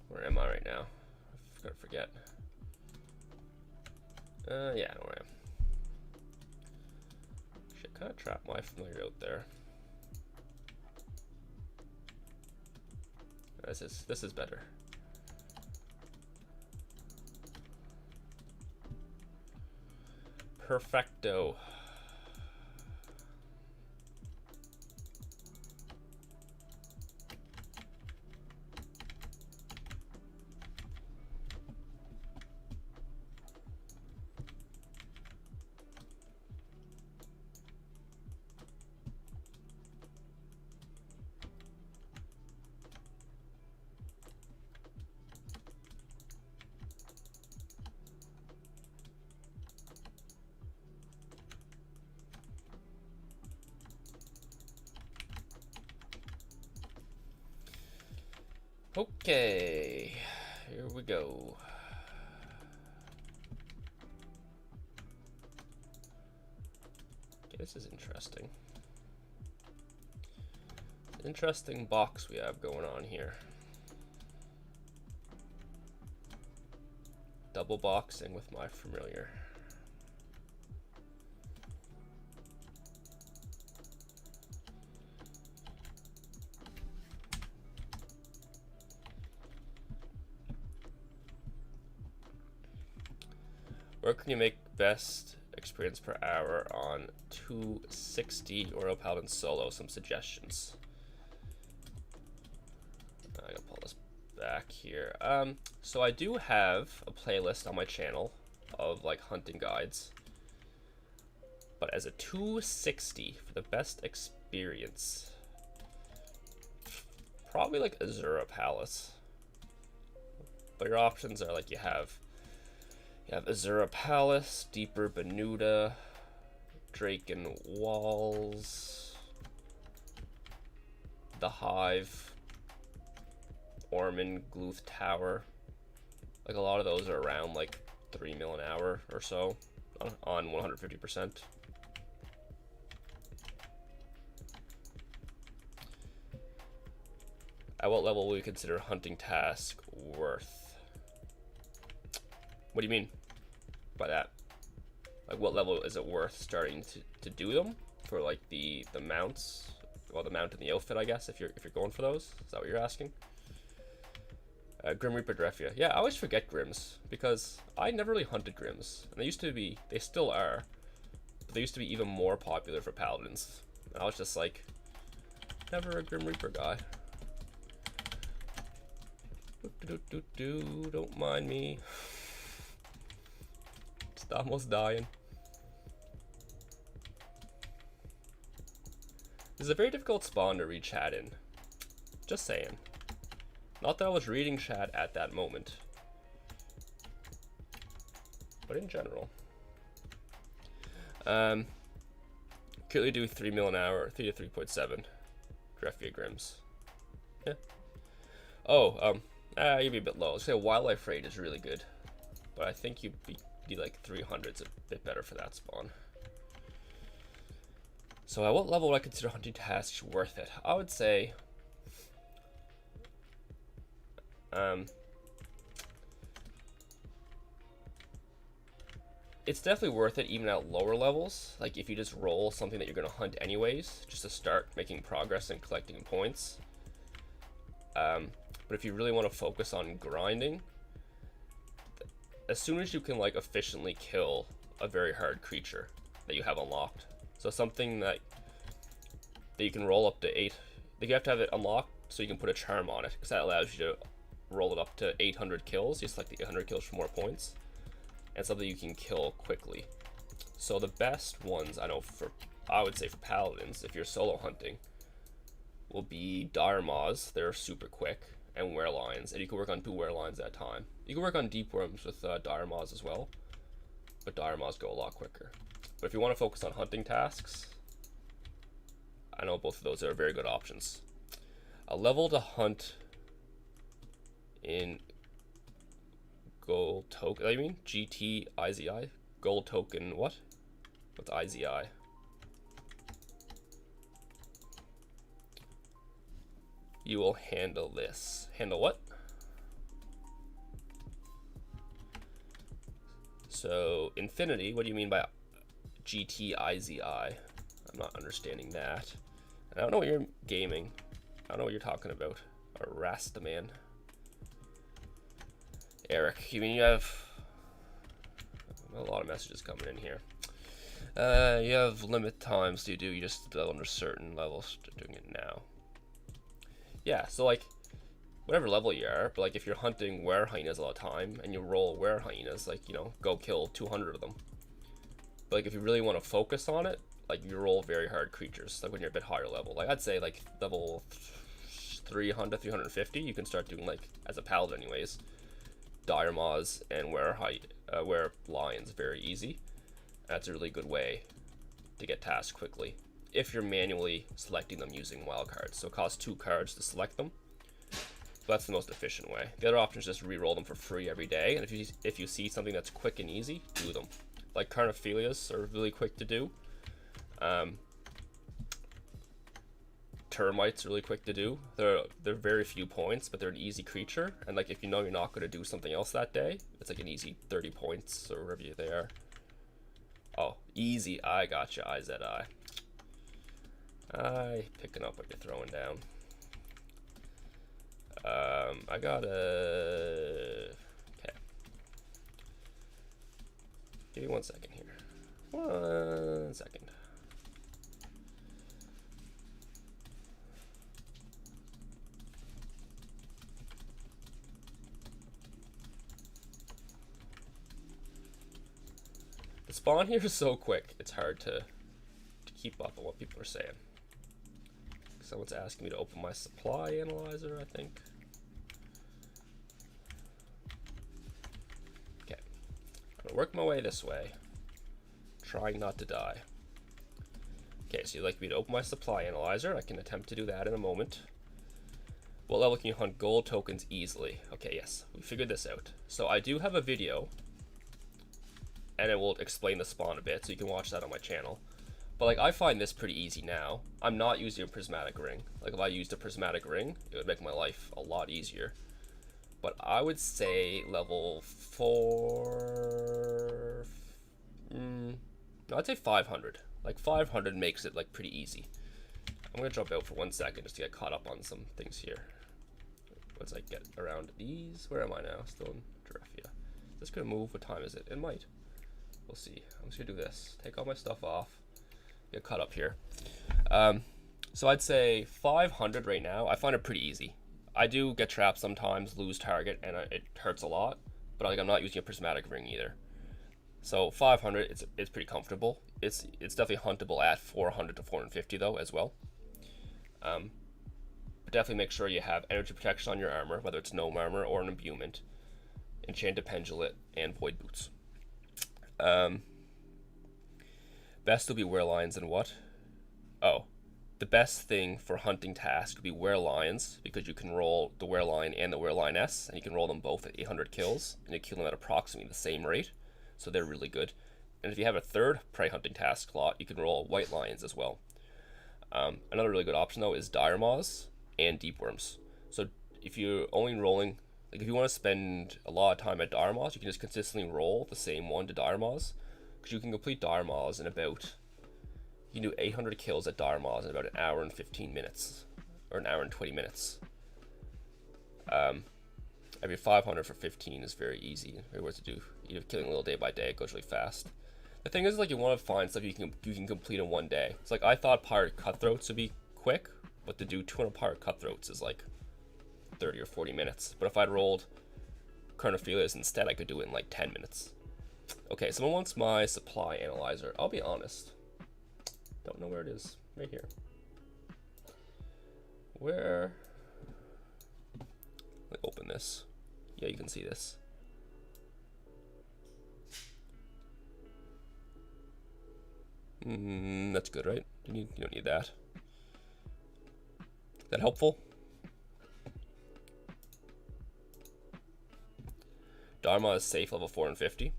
Where am I right now? I've got to forget. Yeah, I know where I am. Should kind of trap my familiar out there. This is better. Perfecto. Okay, here we go. Okay, this is interesting. Interesting box we have going on here. Double boxing with my familiar. Where can you make best experience per hour on 260 or Paladin solo? Some suggestions. I gotta pull this back here. So I do have a playlist on my channel of like hunting guides, but as a 260 for the best experience, probably like Azura Palace. But your options are like you have Azura Palace, Deeper Benuda, Draken Walls, The Hive, Orman, Gluth Tower. Like a lot of those are around like 3 mil an hour or so on 150%. At what level will you consider hunting task worth? What do you mean by that? Like what level is it worth starting to do them for like the mounts? Well, the mount and the outfit, I guess, if you're going for those. Is that what you're asking? Grim Reaper Drefia. Yeah, I always forget Grims because I never really hunted Grims. And they still are, but they used to be even more popular for Paladins. And I was just like, never a Grim Reaper guy. Don't mind me. Just almost dying. This is a very difficult spawn to read chat in. Just saying. Not that I was reading chat at that moment, but in general. Could we do 3 mil an hour, 3 to 3.7 Drefia Grims? Yeah. Oh, you'd be a bit low. I'd say wildlife rate is really good, but I think you'd be like 300's a bit better for that spawn. So at what level would I consider hunting tasks worth it? I would say it's definitely worth it even at lower levels. Like if you just roll something that you're going to hunt anyways, just to start making progress and collecting points. But if you really want to focus on grinding, as soon as you can like efficiently kill a very hard creature that you have unlocked, so something that you can roll up to 8, like you have to have it unlocked so you can put a charm on it, because that allows you to roll it up to 800 kills. You select the 800 kills for more points, and something you can kill quickly. So the best ones I know for, I would say for paladins, if you're solo hunting, will be dire maws. They're super quick, and werelions, and you can work on 2 werelions at a time. You can work on deep worms with dire maws as well, but dire maws go a lot quicker. But if you want to focus on hunting tasks, I know both of those are very good options. A level to hunt in gold token, you mean GTIZI? Gold token what? What's IZI? You will handle this. Handle what? So infinity, what do you mean by GTIZI? I'm not understanding that. I don't know what you're gaming. I don't know what you're talking about. Rastaman. Eric, you mean you have a lot of messages coming in here. You have limit times to do. You just under certain levels doing it now. Yeah, so like whatever level you are, but like if you're hunting were hyenas all the time and you roll were hyenas, like, you know, go kill 200 of them. But like if you really want to focus on it, like you roll very hard creatures, like when you're a bit higher level. Like I'd say like level 300, 350, you can start doing, like, as a paladin anyways, dire maws and were lions very easy. That's a really good way to get tasks quickly if you're manually selecting them using wild cards. So it costs 2 cards to select them. But that's the most efficient way. The other option is just re-roll them for free every day, and if you see something that's quick and easy, do them. Like Carnophilias are really quick to do. Termites are really quick to do. They're very few points, but they're an easy creature. And like if you know you're not going to do something else that day, it's like an easy 30 points or wherever they are. Oh, easy. I gotcha. IZI. Picking up what you're throwing down. I gotta. Okay. Give me 1 second here. 1 second. The spawn here is so quick, it's hard to keep up on what people are saying. Someone's asking me to open my supply analyzer, I think. Okay. I'm gonna work my way this way, trying not to die. Okay, so you'd like me to open my supply analyzer. I can attempt to do that in a moment. What level can you hunt gold tokens easily? Okay, yes, we figured this out. So I do have a video, and it will explain the spawn a bit, so you can watch that on my channel. But like, I find this pretty easy now. I'm not using a prismatic ring. Like if I used a prismatic ring, it would make my life a lot easier. But I would say level 4, no, I'd say 500. Like 500 makes it like pretty easy. I'm gonna jump out for 1 second just to get caught up on some things here. Once I get around these, where am I now? Still in Giraffia. Is this gonna move? What time is it? It might. We'll see. I'm just gonna do this. Take all my stuff off. Get caught up here. So I'd say 500 right now. I find it pretty easy. I do get trapped sometimes, lose target, and it hurts a lot. But like I'm not using a prismatic ring either. So 500, it's pretty comfortable. It's definitely huntable at 400 to 450 though as well. But definitely make sure you have energy protection on your armor, whether it's gnome armor or an imbuement, enchanted pendulette, and void boots. Best will be werelions and what? Oh, the best thing for hunting task would be werelions, because you can roll the werelion and the werelioness, and you can roll them both at 800 kills, and you kill them at approximately the same rate, so they're really good. And if you have a third prey hunting task slot, you can roll white lions as well. Another really good option though is dire maws and deep worms. So if you're only rolling, like if you want to spend a lot of time at dire maws, you can just consistently roll the same one to dire maws, because you can complete dire maws in about, you can do 800 kills at dire maws in about an hour and 15 minutes, or an hour and 20 minutes. Every 500 for 15 is very easy. Very worth to do. You're killing a little day by day. It goes really fast. The thing is, like, you want to find stuff you can complete in 1 day. It's like I thought pirate cutthroats would be quick, but to do 200 pirate cutthroats is like 30 or 40 minutes. But if I'd rolled Carnophilias instead, I could do it in like 10 minutes. Okay, someone wants my supply analyzer. I'll be honest. Don't know where it is. Right here. Where? Let me open this. Yeah, you can see this. That's good, right? You don't need that. Is that helpful? Dharma is safe, level 450.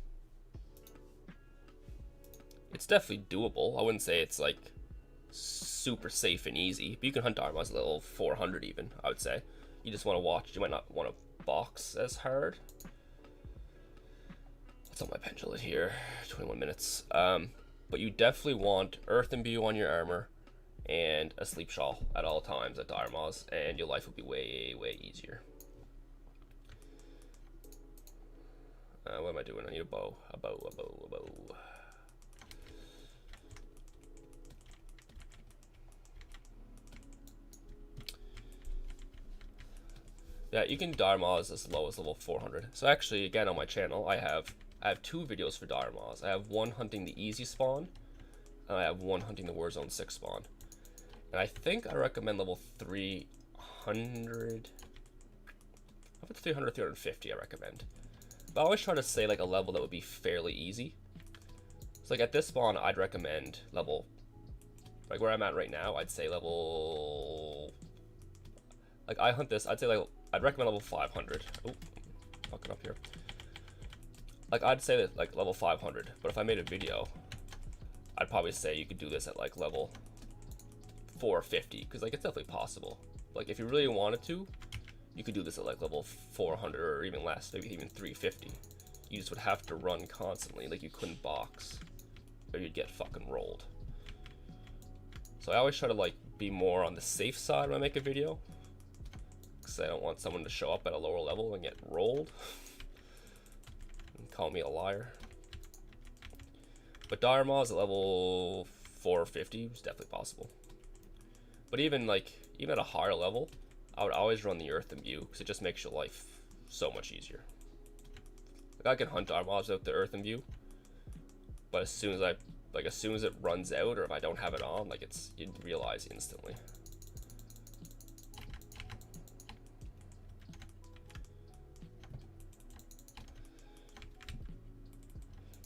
It's definitely doable. I wouldn't say it's like super safe and easy, but you can hunt Dharmas level 400 even, I would say. You just want to watch. You might not want to box as hard. What's on my pendulum here? 21 minutes. But you definitely want Earth Imbue on your armor and a sleep shawl at all times at Dharmas, and your life will be way, way easier. What am I doing? I need a bow. A bow. Yeah, you can Dharmas as low as level 400. So actually, again, on my channel, I have 2 videos for Dharmas. I have one hunting the easy spawn, and I have one hunting the Warzone 6 spawn. And I think I recommend level 300. How about 300, 350 I recommend. But I always try to say like a level that would be fairly easy. So like at this spawn, I'd recommend level, like where I'm at right now, I'd say level, like I hunt this, I'd say like, I'd recommend level 500. Oh, fucking up here. Like I'd say that like level 500, but if I made a video, I'd probably say you could do this at like level 450, because like it's definitely possible. Like if you really wanted to, you could do this at like level 400 or even less, maybe even 350. You just would have to run constantly, like you couldn't box, or you'd get fucking rolled. So I always try to like be more on the safe side when I make a video, because I don't want someone to show up at a lower level and get rolled and call me a liar. But Dharma is at level 450, is definitely possible. But even at a higher level, I would always run the Earth Imbue, because it just makes your life so much easier. Like I can hunt Dharmas without the Earth Imbue, but as soon as it runs out, or if I don't have it on, like you'd realize instantly.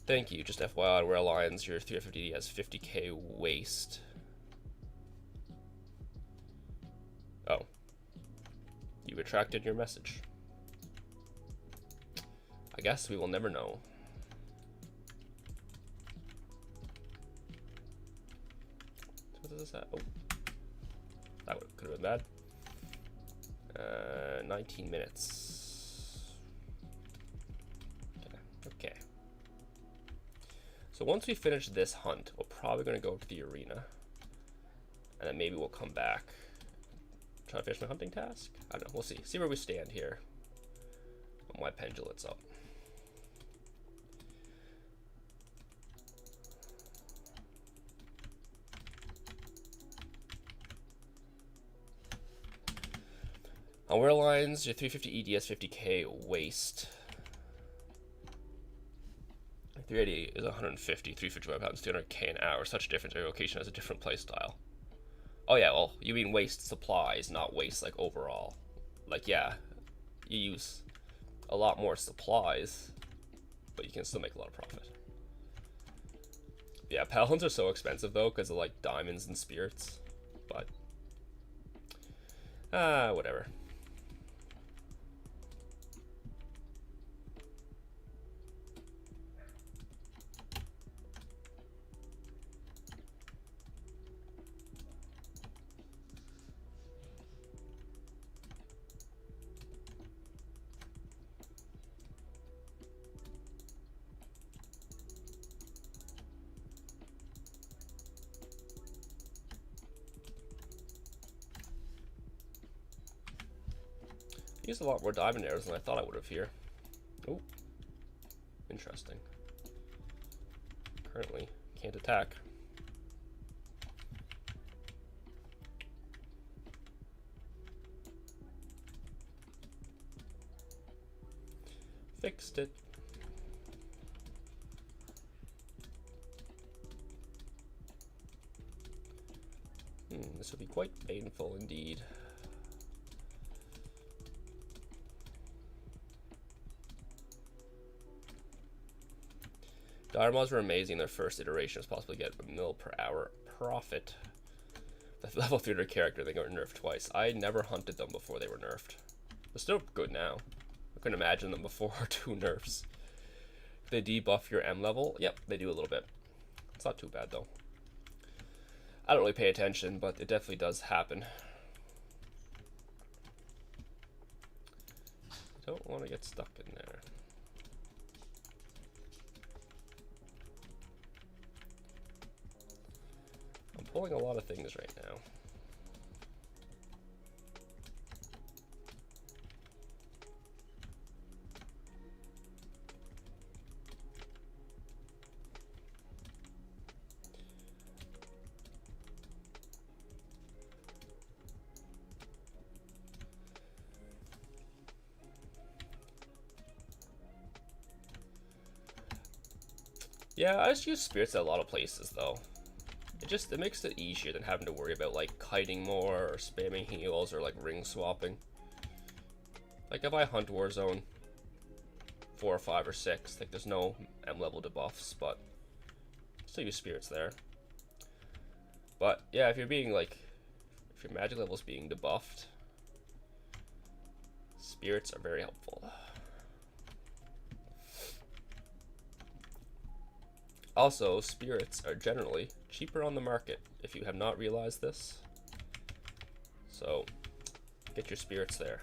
Thank you. Just FYI, Rare Lions, your 350 has 50k waste. Oh. You retracted your message. I guess we will never know. What is this at? Oh. That could have been bad. 19 minutes. Okay. So once we finish this hunt, we're probably going to go to the arena. And then maybe we'll come back. Try to finish my hunting task? I don't know. We'll see. See where we stand here. Oh, my pendulum's up. On Rare Lines, your 350 EDS, 50k waste. 380 is 150, 355 pounds, 200k an hour. Such difference. Every location has a different playstyle. Oh yeah, well, you mean waste supplies, not waste like overall. Like yeah, you use a lot more supplies, but you can still make a lot of profit. Yeah, paladins are so expensive though, because of like diamonds and spirits. But whatever. I used a lot more diamond arrows than I thought I would have here. Oh, interesting. Currently, can't attack. Fixed it. This would be quite painful indeed. Dire mods were amazing in their first iteration, possibly get a mil per hour profit. The level 300 character, they got nerfed twice. I never hunted them before they were nerfed. They're still good now. I couldn't imagine them before 2 nerfs. They debuff your M level? Yep, they do a little bit. It's not too bad though. I don't really pay attention, but it definitely does happen. I don't want to get stuck in there. I'm pulling a lot of things right now. Yeah, I just use spirits at a lot of places though. It makes it easier than having to worry about like kiting more or spamming heals or like ring swapping. Like if I hunt Warzone 4 or 5 or 6, like there's no M level debuffs, but still use spirits there. But yeah, if your magic level's being debuffed, spirits are very helpful. Also, spirits are generally cheaper on the market, if you have not realized this. So, get your spirits there.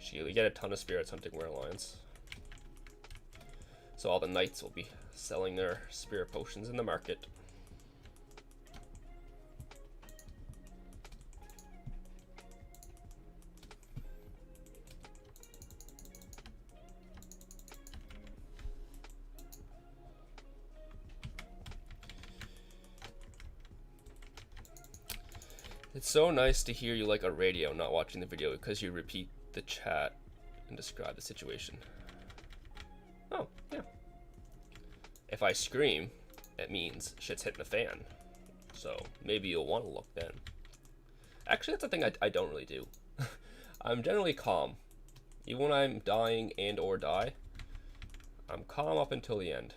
You get a ton of spirits hunting Werelions. So all the knights will be selling their spirit potions in the market. It's so nice to hear you like a radio not watching the video because you repeat the chat and describe the situation. Oh, yeah. If I scream, it means shit's hitting the fan. So maybe you'll want to look then. Actually, that's a thing I don't really do. I'm generally calm. Even when I'm dying and or die, I'm calm up until the end.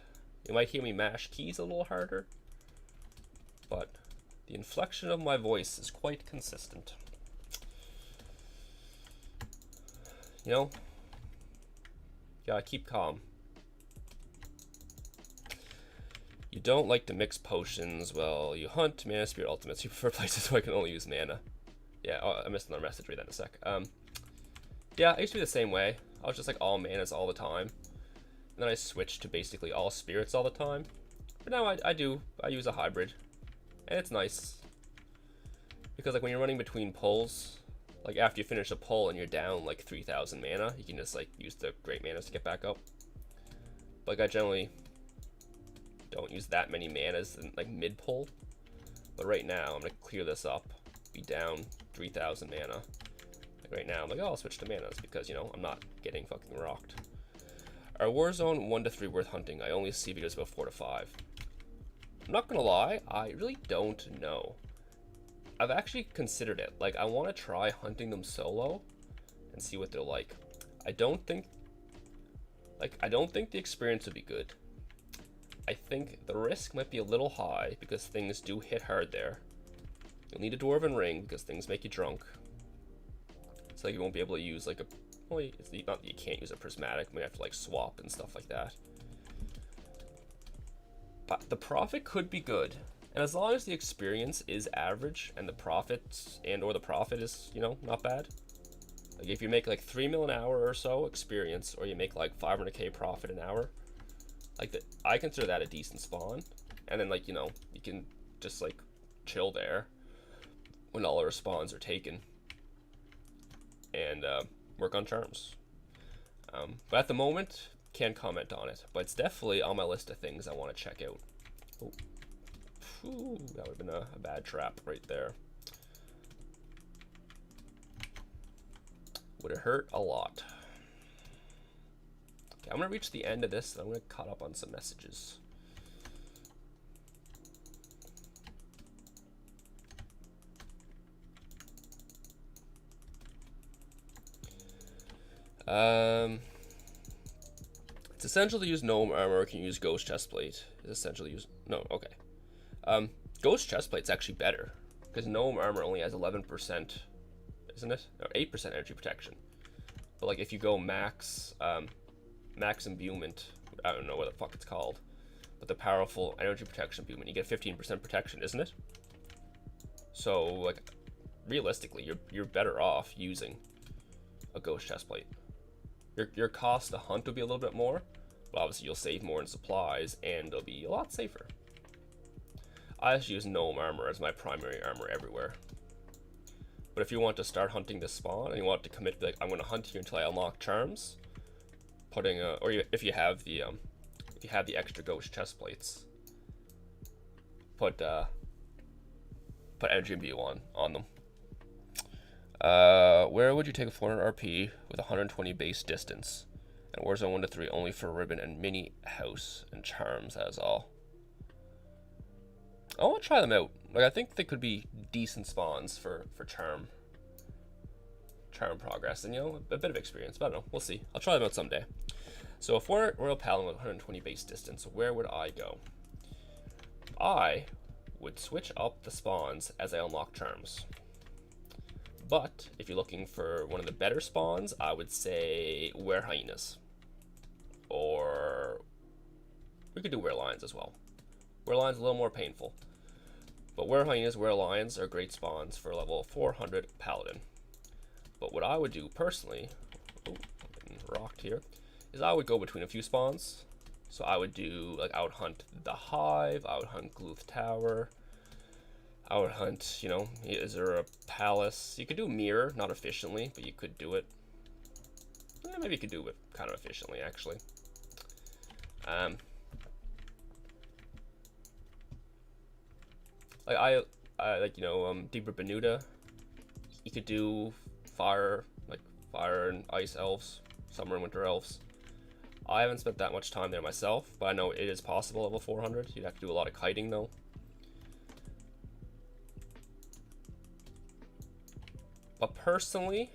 You might hear me mash keys a little harder, but the inflection of my voice is quite consistent. You know, you gotta keep calm. You don't like to mix potions. Well, you hunt mana, spirit, ultimates. You prefer places where I can only use mana. Yeah, oh, I missed another message. Read that in a sec. Yeah, I used to be the same way. I was just like all manas all the time. And then I switched to basically all spirits all the time. But now I use a hybrid. And it's nice. Because like when you're running between pulls, like after you finish a pull and you're down like 3,000 mana, you can just like use the great manas to get back up. But like I generally don't use that many manas in like mid pull. But right now I'm gonna clear this up, be down 3,000 mana. Like right now I'm like, oh, I'll switch to manas because, you know, I'm not getting fucking rocked. Are Warzone 1 to 3 worth hunting? I only see videos about 4 to 5. I'm not gonna lie, I really don't know. I've actually considered it. Like, I want to try hunting them solo and see what they're like. I don't think the experience would be good. I think the risk might be a little high because things do hit hard there. You'll need a dwarven ring because things make you drunk. It's like you won't be able to use like a, well, it's not that you can't use a prismatic, you might have to like swap and stuff like that. But the profit could be good. And as long as the experience is average and the profit is, you know, not bad. Like if you make like 3 mil an hour or so experience, or you make like 500k profit an hour, like I consider that a decent spawn. And then like, you know, you can just like chill there when all our spawns are taken and work on charms. But at the moment, can't comment on it. But it's definitely on my list of things I want to check out. Oh. Ooh, that would have been a bad trap right there. Would have hurt a lot. Okay, I'm gonna reach the end of this and I'm gonna caught up on some messages. Um, it's essential to use gnome armor. Can you use ghost chestplate? It's essential to use no. Okay. Ghost chestplate's actually better because gnome armor only has 11%, isn't it? Or 8% energy protection. But like if you go max, max imbuement, I don't know what the fuck it's called, but the powerful energy protection imbuement, you get 15% protection, isn't it? So like realistically, you're better off using a ghost chestplate. Your cost to hunt will be a little bit more, but obviously you'll save more in supplies and it'll be a lot safer. I just use gnome armor as my primary armor everywhere. But if you want to start hunting this spawn and you want to commit, like I'm going to hunt here until I unlock charms, putting if you have the extra ghost chest plates, put energy imbue on them. Where would you take a 400 RP with 120 base distance? And Warzone 1 to 3 only for ribbon and mini house and charms, as all. I want to try them out. Like I think they could be decent spawns for charm progress, and you know, a bit of experience. But I don't know. We'll see. I'll try them out someday. So if we're Royal Paladin with 120 base distance, where would I go? I would switch up the spawns as I unlock charms. But if you're looking for one of the better spawns, I would say were hyenas, or we could do were lions as well. Were lions a little more painful, but were hyenas, were lions are great spawns for level 400 paladin. But what I would do personally, I'm getting rocked here, is I would go between a few spawns. So I would do, like, I would hunt the Hive, I would hunt Gluth Tower, I would hunt, you know, is there a palace? You could do mirror, not efficiently, but you could do it. Maybe you could do it kind of efficiently, actually. Like I like, you know, Deeper Benuda. You could do fire and ice elves, summer and winter elves. I haven't spent that much time there myself, but I know it is possible level 400. You'd have to do a lot of kiting though. But personally,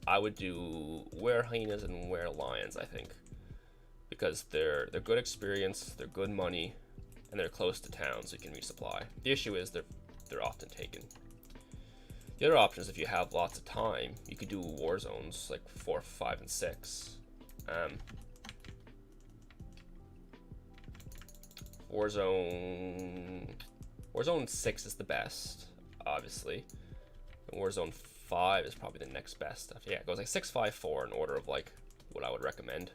I would do were hyenas and were lions, I think, because they're good experience, they're good money, and they're close to town, so you can resupply. The issue is they're often taken. The other option is if you have lots of time, you could do war zones like 4, 5, and 6. Warzone 6 is the best, obviously. And Warzone 5 is probably the next best stuff. Yeah, it goes like 6, 5, 4 in order of like what I would recommend.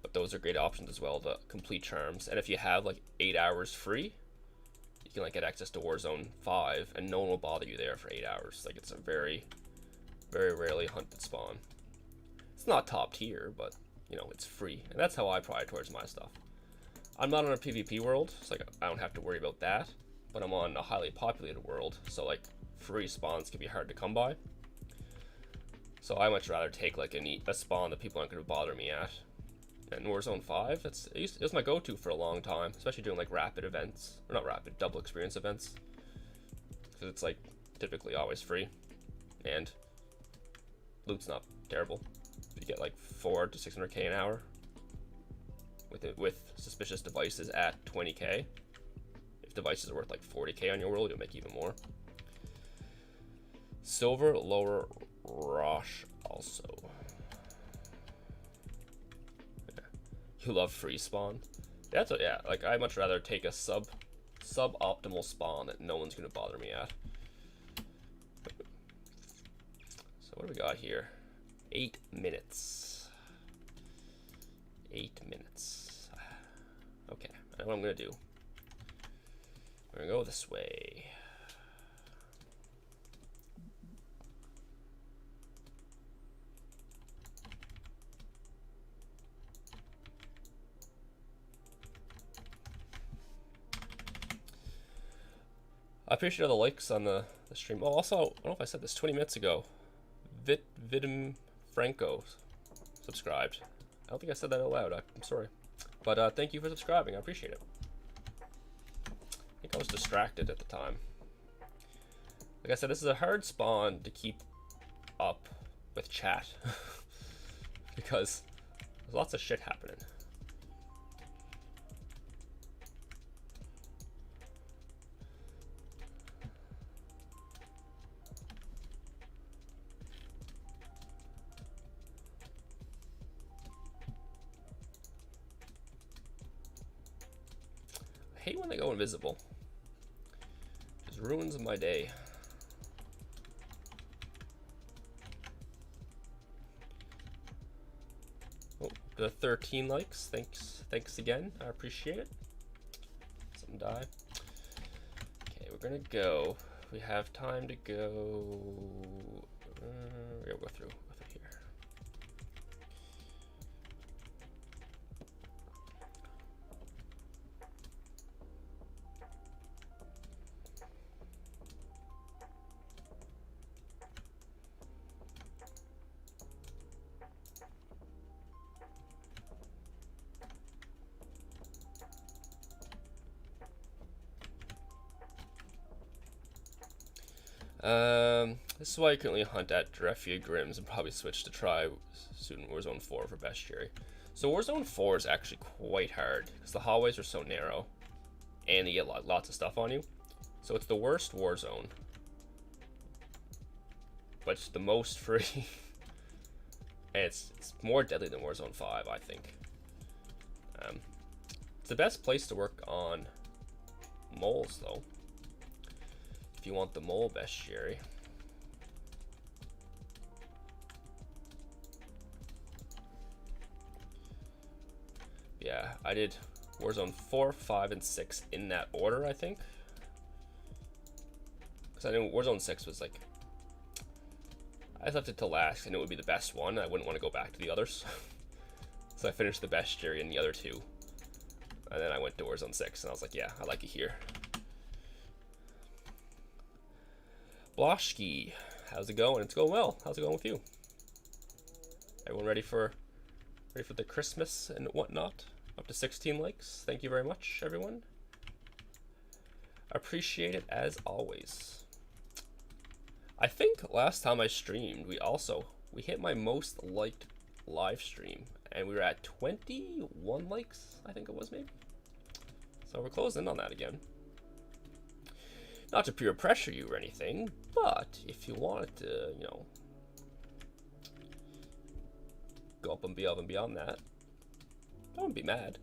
But those are great options as well to complete charms. And if you have like 8 hours free, you can like get access to Warzone 5 and no one will bother you there for 8 hours. Like it's a very, very rarely hunted spawn. It's not top tier, but you know, it's free. And that's how I prioritize my stuff. I'm not on a PvP world, so like I don't have to worry about that. But I'm on a highly populated world, so like free spawns can be hard to come by. So I much rather take like a spawn that people aren't going to bother me at. And Warzone 5, it was my go-to for a long time, especially doing like rapid events, or not rapid, double experience events, because it's like typically always free, and loot's not terrible. You get like 400 to 600k an hour with suspicious devices at 20k. If devices are worth like 40k on your world, you'll make even more. Silver Lower Rosh also. You love free spawn. That's yeah. Like I much rather take a suboptimal spawn that no one's gonna bother me at. So what do we got here? 8 minutes. 8 minutes. Okay, I know what I'm gonna do. We're gonna go this way. I appreciate all the likes on the stream. Oh, also, I don't know if I said this 20 minutes ago. Vidim Franco subscribed. I don't think I said that out loud. I'm sorry. But thank you for subscribing. I appreciate it. I think I was distracted at the time. Like I said, this is a hard spawn to keep up with chat. because there's lots of shit happening. I hate when they go invisible. It just ruins my day. Oh, the 13 likes. Thanks again. I appreciate it. Some die. Okay, we're gonna go. We have time to go. We'll go through here. This is why I currently hunt at Drefia Grims and probably switch to try soon Warzone 4 for bestiary. So Warzone 4 is actually quite hard because the hallways are so narrow and you get lots of stuff on you. So it's the worst Warzone, but it's the most free. And it's more deadly than Warzone 5, I think. It's the best place to work on moles, though. If you want the mole bestiary. Yeah, I did Warzone 4, 5, and 6 in that order, I think. Because I knew Warzone 6 was like... I left it to last, and it would be the best one. I wouldn't want to go back to the others. So I finished the bestiary in the other two. And then I went to Warzone 6, and I was like, yeah, I like it here. Bloshki, how's it going? It's going well. How's it going with you? Everyone ready for the Christmas and whatnot? Up to 16 likes. Thank you very much, everyone. Appreciate it as always. I think last time I streamed, we hit my most liked live stream, and we were at 21 likes, I think it was, maybe. So we're closing in on that again. Not to peer pressure you or anything, but if you wanted to, you know, go up and beyond that, I wouldn't be mad.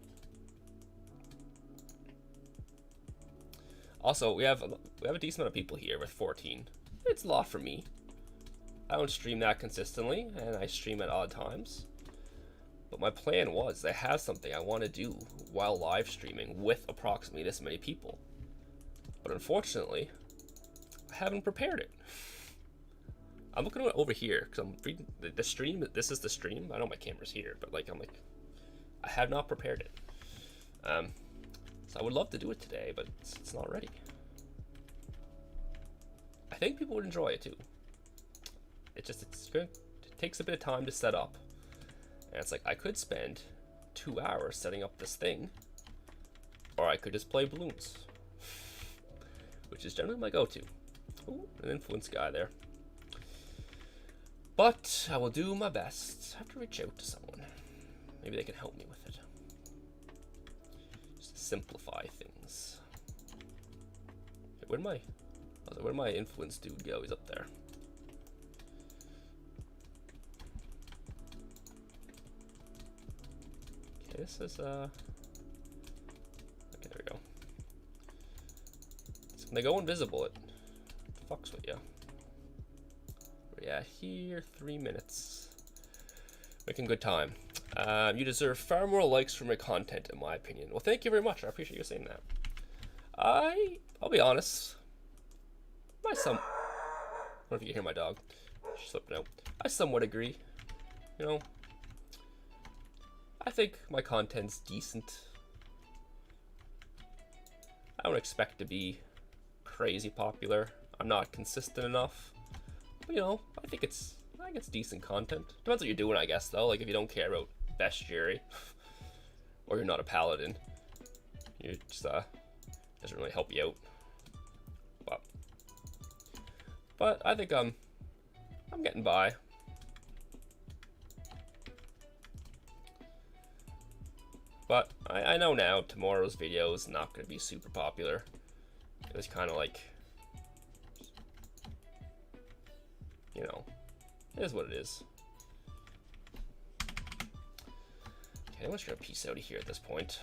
Also, we have a decent amount of people here with 14. It's a lot for me. I don't stream that consistently, and I stream at odd times. But my plan was I have something I want to do while live streaming with approximately this many people. But unfortunately, I haven't prepared it. I'm looking at it over here because I'm reading the stream. This is the stream. I know my camera's here, but like I have not prepared it. So I would love to do it today, but it's not ready. I think people would enjoy it too. It takes a bit of time to set up, and it's like I could spend 2 hours setting up this thing, or I could just play balloons, which is generally my go-to. Ooh, an influence guy there. But I will do my best. I have to reach out to someone. Maybe they can help me with it. Just to simplify things. Okay, where'd my influence dude go? He's up there. Okay, this is okay, there we go. So when they go invisible, it fucks with you. Yeah, here, 3 minutes. Making good time. You deserve far more likes from your content, in my opinion. Well, thank you very much. I appreciate you saying that. I'll be honest. I don't know if you can hear my dog. She's slipping out. I somewhat agree. You know, I think my content's decent. I don't expect to be crazy popular. I'm not consistent enough. But, you know, I think it's decent content. Depends what you're doing, I guess, though. Like, if you don't care about bestiary, or you're not a paladin, you just doesn't really help you out. But I think I'm getting by. But I know now tomorrow's video is not going to be super popular. It was kind of like, you know, it is what it is. Okay, I'm just going to peace out of here at this point.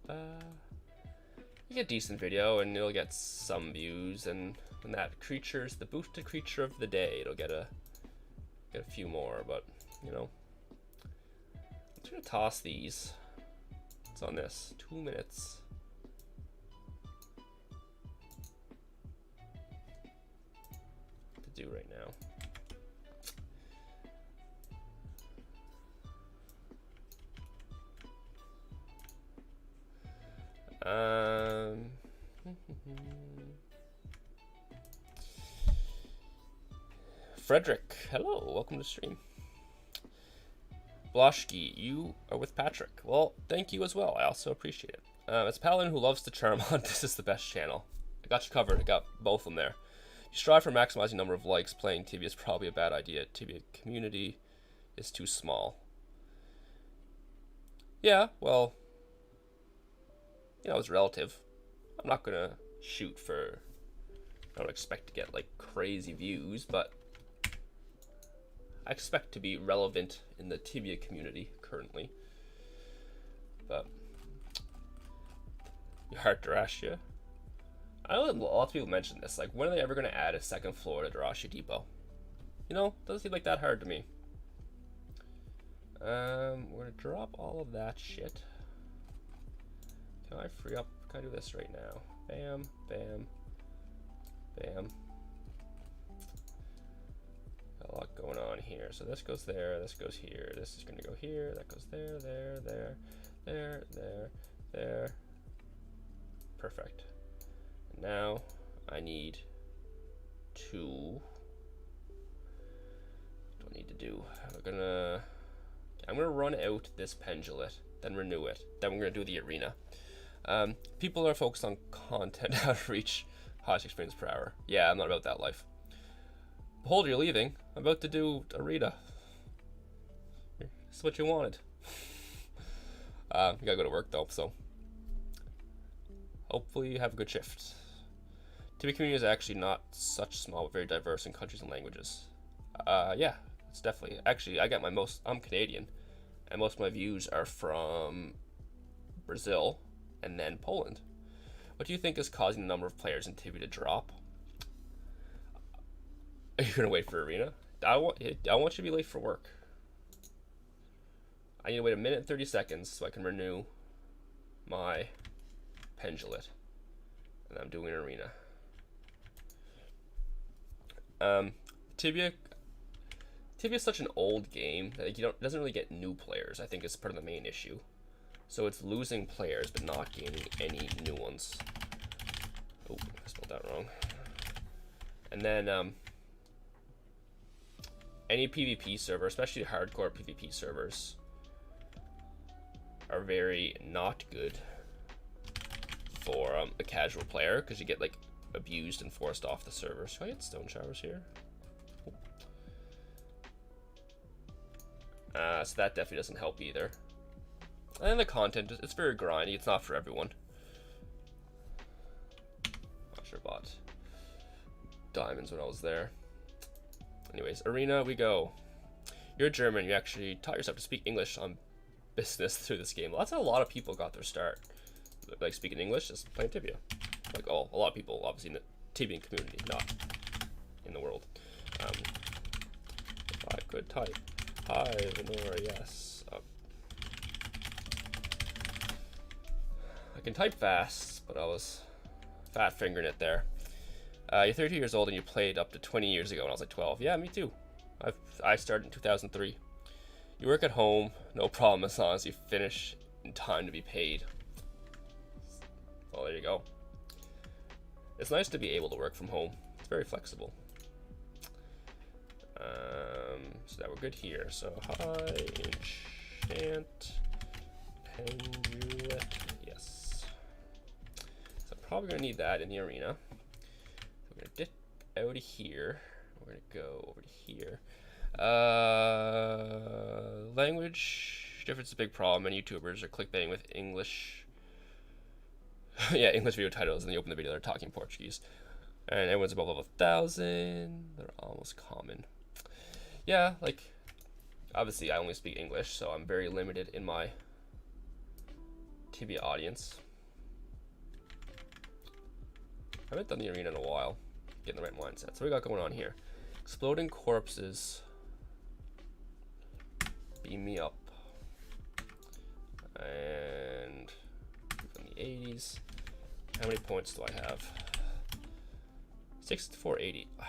You get a decent video and you'll get some views, and when that creature's the boosted creature of the day, it'll get a few more, but you know. I'm just gonna toss these. What's on this? 2 minutes. What to do right now? Frederick, hello, welcome to stream. Bloshki, you are with Patrick. Well, thank you as well. I also appreciate it. As a paladin who loves to charm on, this is the best channel. I got you covered. I got both of them there. You strive for maximizing number of likes. Playing Tibia is probably a bad idea. Tibia community is too small. Yeah, well, you know, it's relative. I'm not gonna shoot for, I don't expect to get like crazy views, but I expect to be relevant in the Tibia community currently. But your heart Darashia. I know that lots of people mention this, like when are they ever gonna add a second floor to Darashia Depot? You know, doesn't seem like that hard to me. We're gonna drop all of that shit. Can I free up? Can I do this right now? Bam, bam, bam. Got a lot going on here. So this goes there, this goes here, this is gonna go here, that goes there, there, there, there, there, there. Perfect. And now I need to, what do I need to do? I'm gonna run out this pendulette, then renew it, then we're gonna do the arena. People are focused on content outreach, highest experience per hour. Yeah, I'm not about that life. Behold, you're leaving. I'm about to do arena. This is what you wanted. You gotta go to work though, so hopefully you have a good shift. Tibia community is actually not such small, but very diverse in countries and languages. Yeah, it's definitely. Actually, I'm Canadian, and most of my views are from Brazil and then Poland. What do you think is causing the number of players in Tibia to drop? Are you gonna wait for arena? I want you to be late for work. I need to wait a minute and 30 seconds so I can renew my pendulette, and I'm doing arena. Tibia is such an old game that it doesn't really get new players. I think is part of the main issue. So it's losing players but not gaining any new ones. Oh, I spelled that wrong. And then any PvP server, especially hardcore PvP servers, are very not good for a casual player because you get like abused and forced off the server. So I get stone showers here. So that definitely doesn't help either. And the content, it's very grindy. It's not for everyone. Not sure bought diamonds when I was there. Anyways, arena we go. You're German. You actually taught yourself to speak English on business through this game. Well, that's how a lot of people got their start. Like speaking English, just playing Tibia. Like a lot of people, obviously in the Tibian community, not in the world. If I could type, hi, Venora, yes. I can type fast, but I was fat fingering it there. You're 32 years old and you played up to 20 years ago when I was like 12. Yeah, me too. I started in 2003. You work at home, no problem as long as you finish in time to be paid. Well, there you go. It's nice to be able to work from home. It's very flexible. So that we're good here. So high enchant pendulette. Yes. So I'm probably gonna need that in the arena. So we're gonna dip out of here. We're gonna go over to here. Language difference is a big problem, and YouTubers are clickbaiting with English. Yeah, English video titles, and they open the video, they're talking Portuguese. And everyone's above level 1,000. They're almost common. Yeah, like, obviously I only speak English, so I'm very limited in my TV audience. I haven't done the arena in a while. Getting the right mindset. So what we got going on here? Exploding corpses. Beam me up. And from the 80s. How many points do I have? 6480. I'm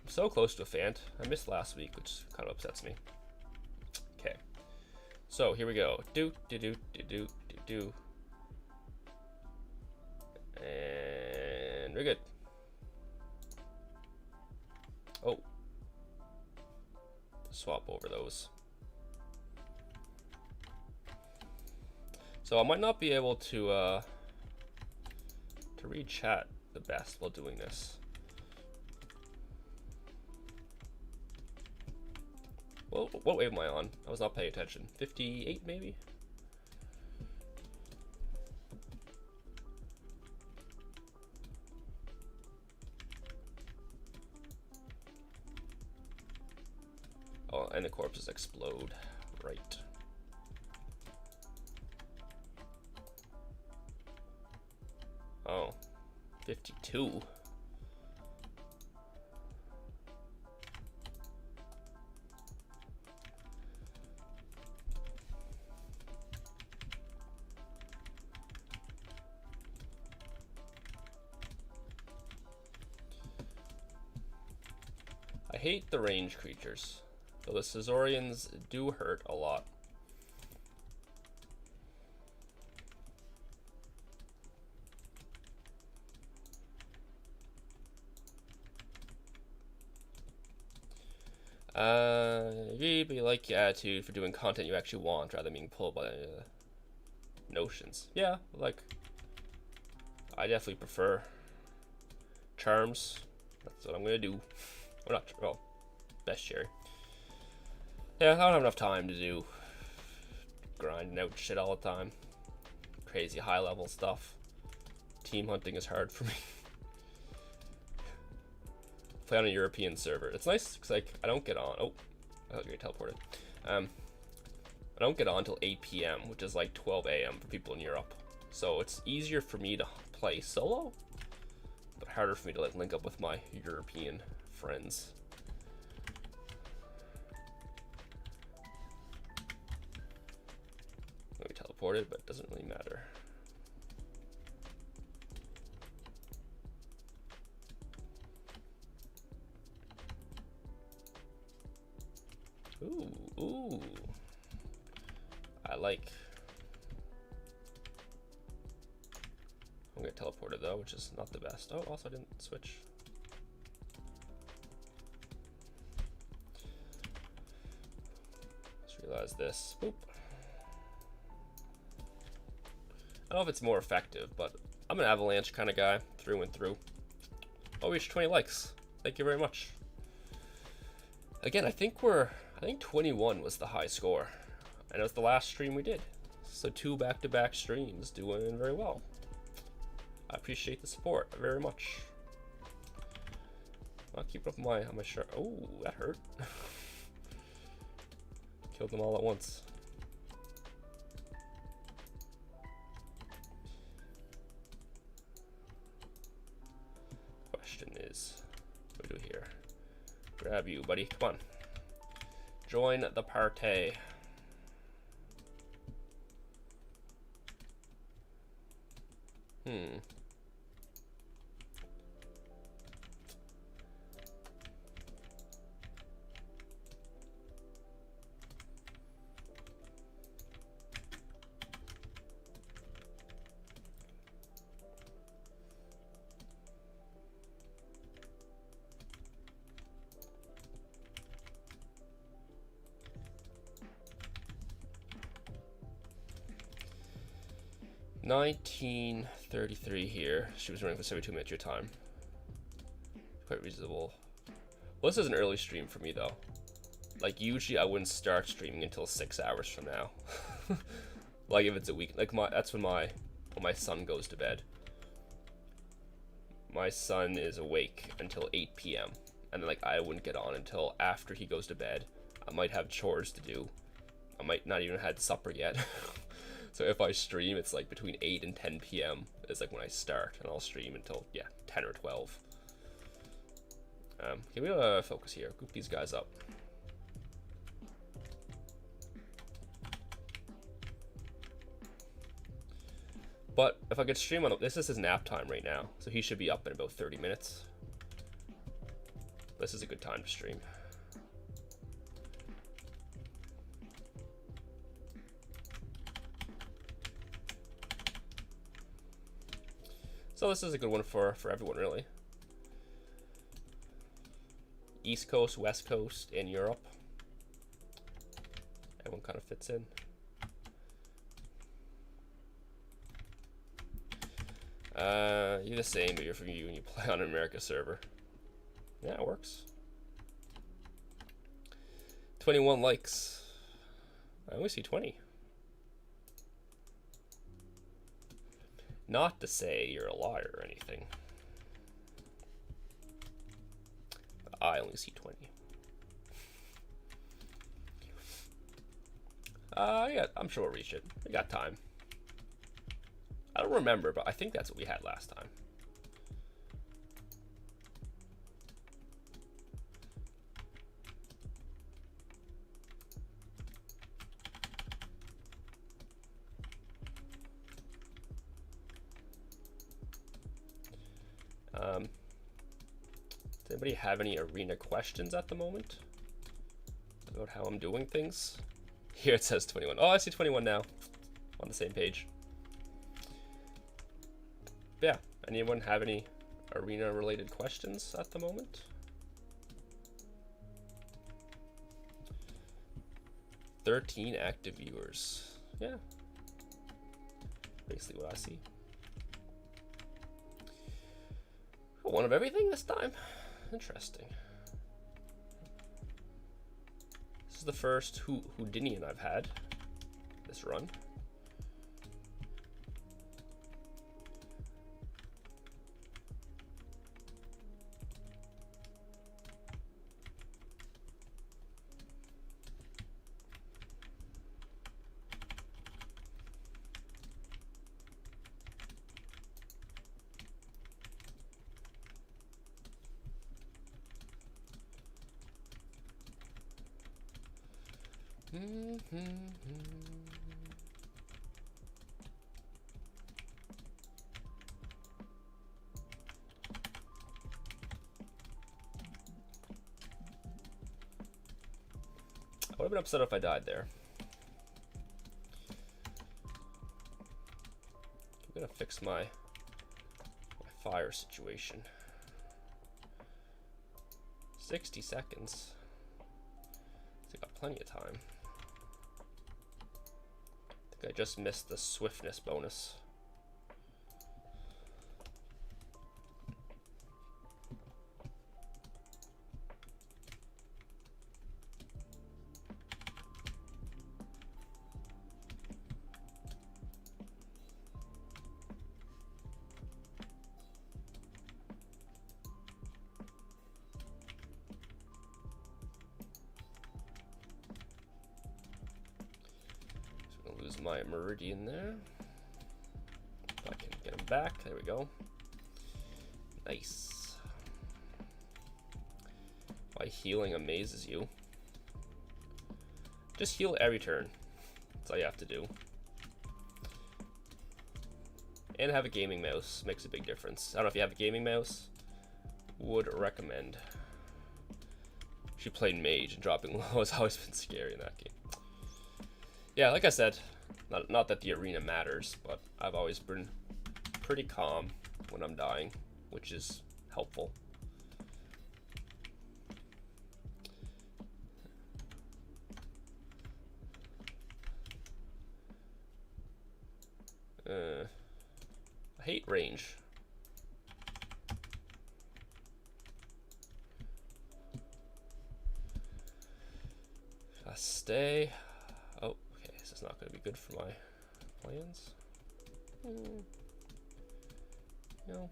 so close to a Fant. I missed last week, which kind of upsets me. Okay. So here we go. Do. And we're good. Oh. Swap over those. So I might not be able to read chat the best while doing this. Well, what wave am I on? I was not paying attention. 58 maybe? Oh, and the corpses explode. Right. Oh, 52. I hate the range creatures, though the Caesarians do hurt a lot. But you like your attitude for doing content you actually want rather than being pulled by notions. Yeah, like, I definitely prefer charms. That's what I'm gonna do. Or not, well, best cherry. Yeah, I don't have enough time to do grinding out shit all the time. Crazy high level stuff. Team hunting is hard for me. Play on a European server. It's nice because like I don't get on. Oh, I thought you were teleported. I don't get on until 8 p.m., which is like 12 a.m. for people in Europe. So it's easier for me to play solo, but harder for me to like link up with my European friends. We teleported, but it doesn't really matter. Ooh. I like. I'm gonna teleport it though, which is not the best. Oh, also I didn't switch. Just realized this. Boop. I don't know if it's more effective, but I'm an avalanche kind of guy through and through. Oh, we reached 20 likes. Thank you very much. Again, I think 21 was the high score, and it was the last stream we did. So 2 back-to-back streams, doing very well. I appreciate the support very much. I'll keep up on my shirt. Oh, that hurt. Killed them all at once. Question is, what do we do here? Grab you, buddy. Come on. Join the party. 1933 here. She was running for 72 minutes your time. Quite reasonable. Well, this is an early stream for me though. Like, usually I wouldn't start streaming until 6 hours from now. Like, if it's a week. Like, that's when my son goes to bed. My son is awake until 8 p.m. And then, like, I wouldn't get on until after he goes to bed. I might have chores to do. I might not even had supper yet. So if I stream, it's like between 8 and 10 p.m. is like when I start, and I'll stream until, yeah, 10 or 12. Okay, we gotta focus here. Group these guys up. But if I could stream on this is his nap time right now, so he should be up in about 30 minutes. This is a good time to stream. So this is a good one for everyone, really. East Coast, West Coast, and Europe. Everyone kind of fits in. You're the same, but you're from you and you play on an America server. Yeah, it works. 21 likes. I only see 20. Not to say you're a liar or anything. But I only see 20. Yeah, I'm sure we'll reach it. We got time. I don't remember, but I think that's what we had last time. Does anybody have any arena questions at the moment about how I'm doing things? Here it says 21. Oh, I see 21 now. On the same page. Yeah, anyone have any arena related questions at the moment? 13 active viewers. Yeah. Basically what I see. One of everything this time. Interesting. This is the first Houdinian I've had this run. I would have been upset if I died there. I'm gonna fix my fire situation. 60 seconds. I got plenty of time. I think I just missed the swiftness bonus. My meridian there. If I can get him back. There we go. Nice. Why healing amazes you? Just heal every turn. That's all you have to do. And have a gaming mouse. Makes a big difference. I don't know if you have a gaming mouse. Would recommend. She played mage and dropping low has always been scary in that game. Yeah, like I said, not that the arena matters, but I've always been pretty calm when I'm dying, which is helpful. I hate range. Stay. Oh, okay. This is not going to be good for my plans. No.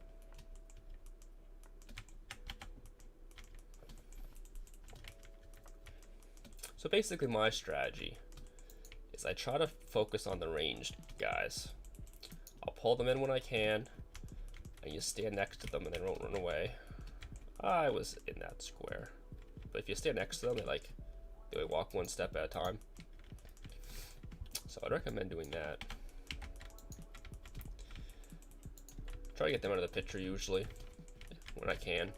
So basically, my strategy is I try to focus on the ranged guys. I'll pull them in when I can, and you stand next to them and they won't run away. I was in that square. But if you stand next to them, they walk one step at a time. So I'd recommend doing that. Try to get them out of the picture usually, when I can.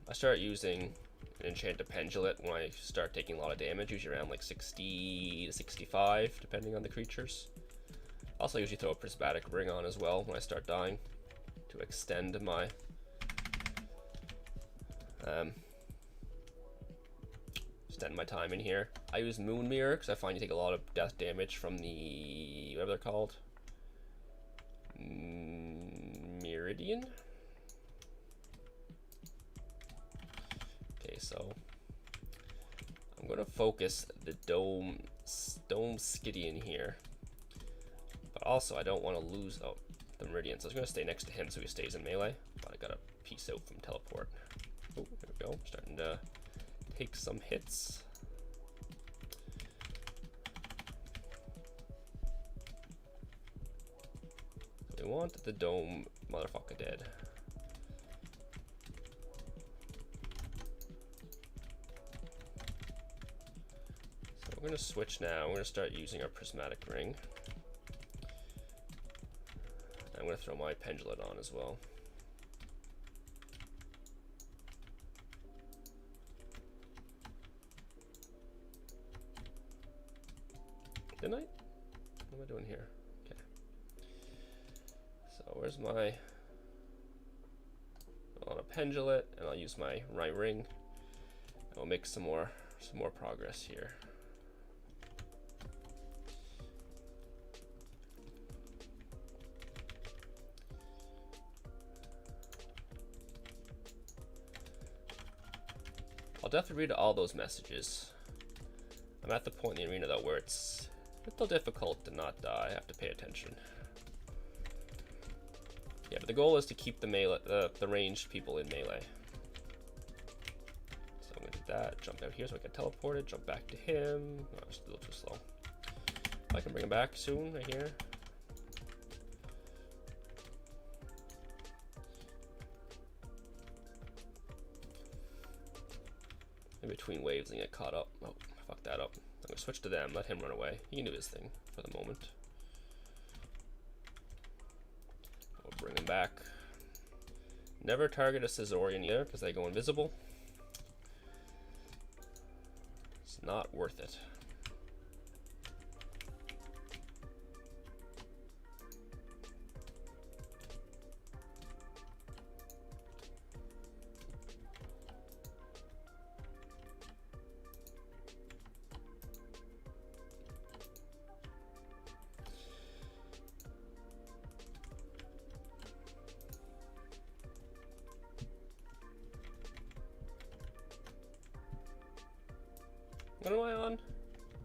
I start using an enchanted pendulum when I start taking a lot of damage, usually around like 60 to 65, depending on the creatures. Also usually throw a prismatic ring on as well when I start dying to extend my time in here. I use Moon Mirror because I find you take a lot of death damage from the, whatever they're called, Meridian. Okay, so I'm gonna focus the Dome Skidian here, but also I don't want to lose the Meridian, so I was gonna stay next to him so he stays in melee. But I got a piece out from teleport. Oh, there we go. Starting to take some hits. We want the Dome motherfucker dead. So we're gonna switch now. We're gonna start using our prismatic ring. I'm gonna throw my pendulum on as well. Didn't I? What am I doing here? Okay. So where's my, on a pendulum, and I'll use my right ring. And we'll make some more progress here. I'll definitely read all those messages. I'm at the point in the arena though where it's a little difficult to not die. I have to pay attention. Yeah, but the goal is to keep the melee, the ranged people in melee. So I'm gonna do that. Jump out here so I can teleport it. Jump back to him. Oh, it's a little too slow. I can bring him back soon. Right here. In between waves and get caught up. Oh, fuck that up. I'm gonna switch to them. Let him run away. He can do his thing for the moment. We'll bring him back. Never target a Caesarian either because they go invisible. It's not worth it. What am I on?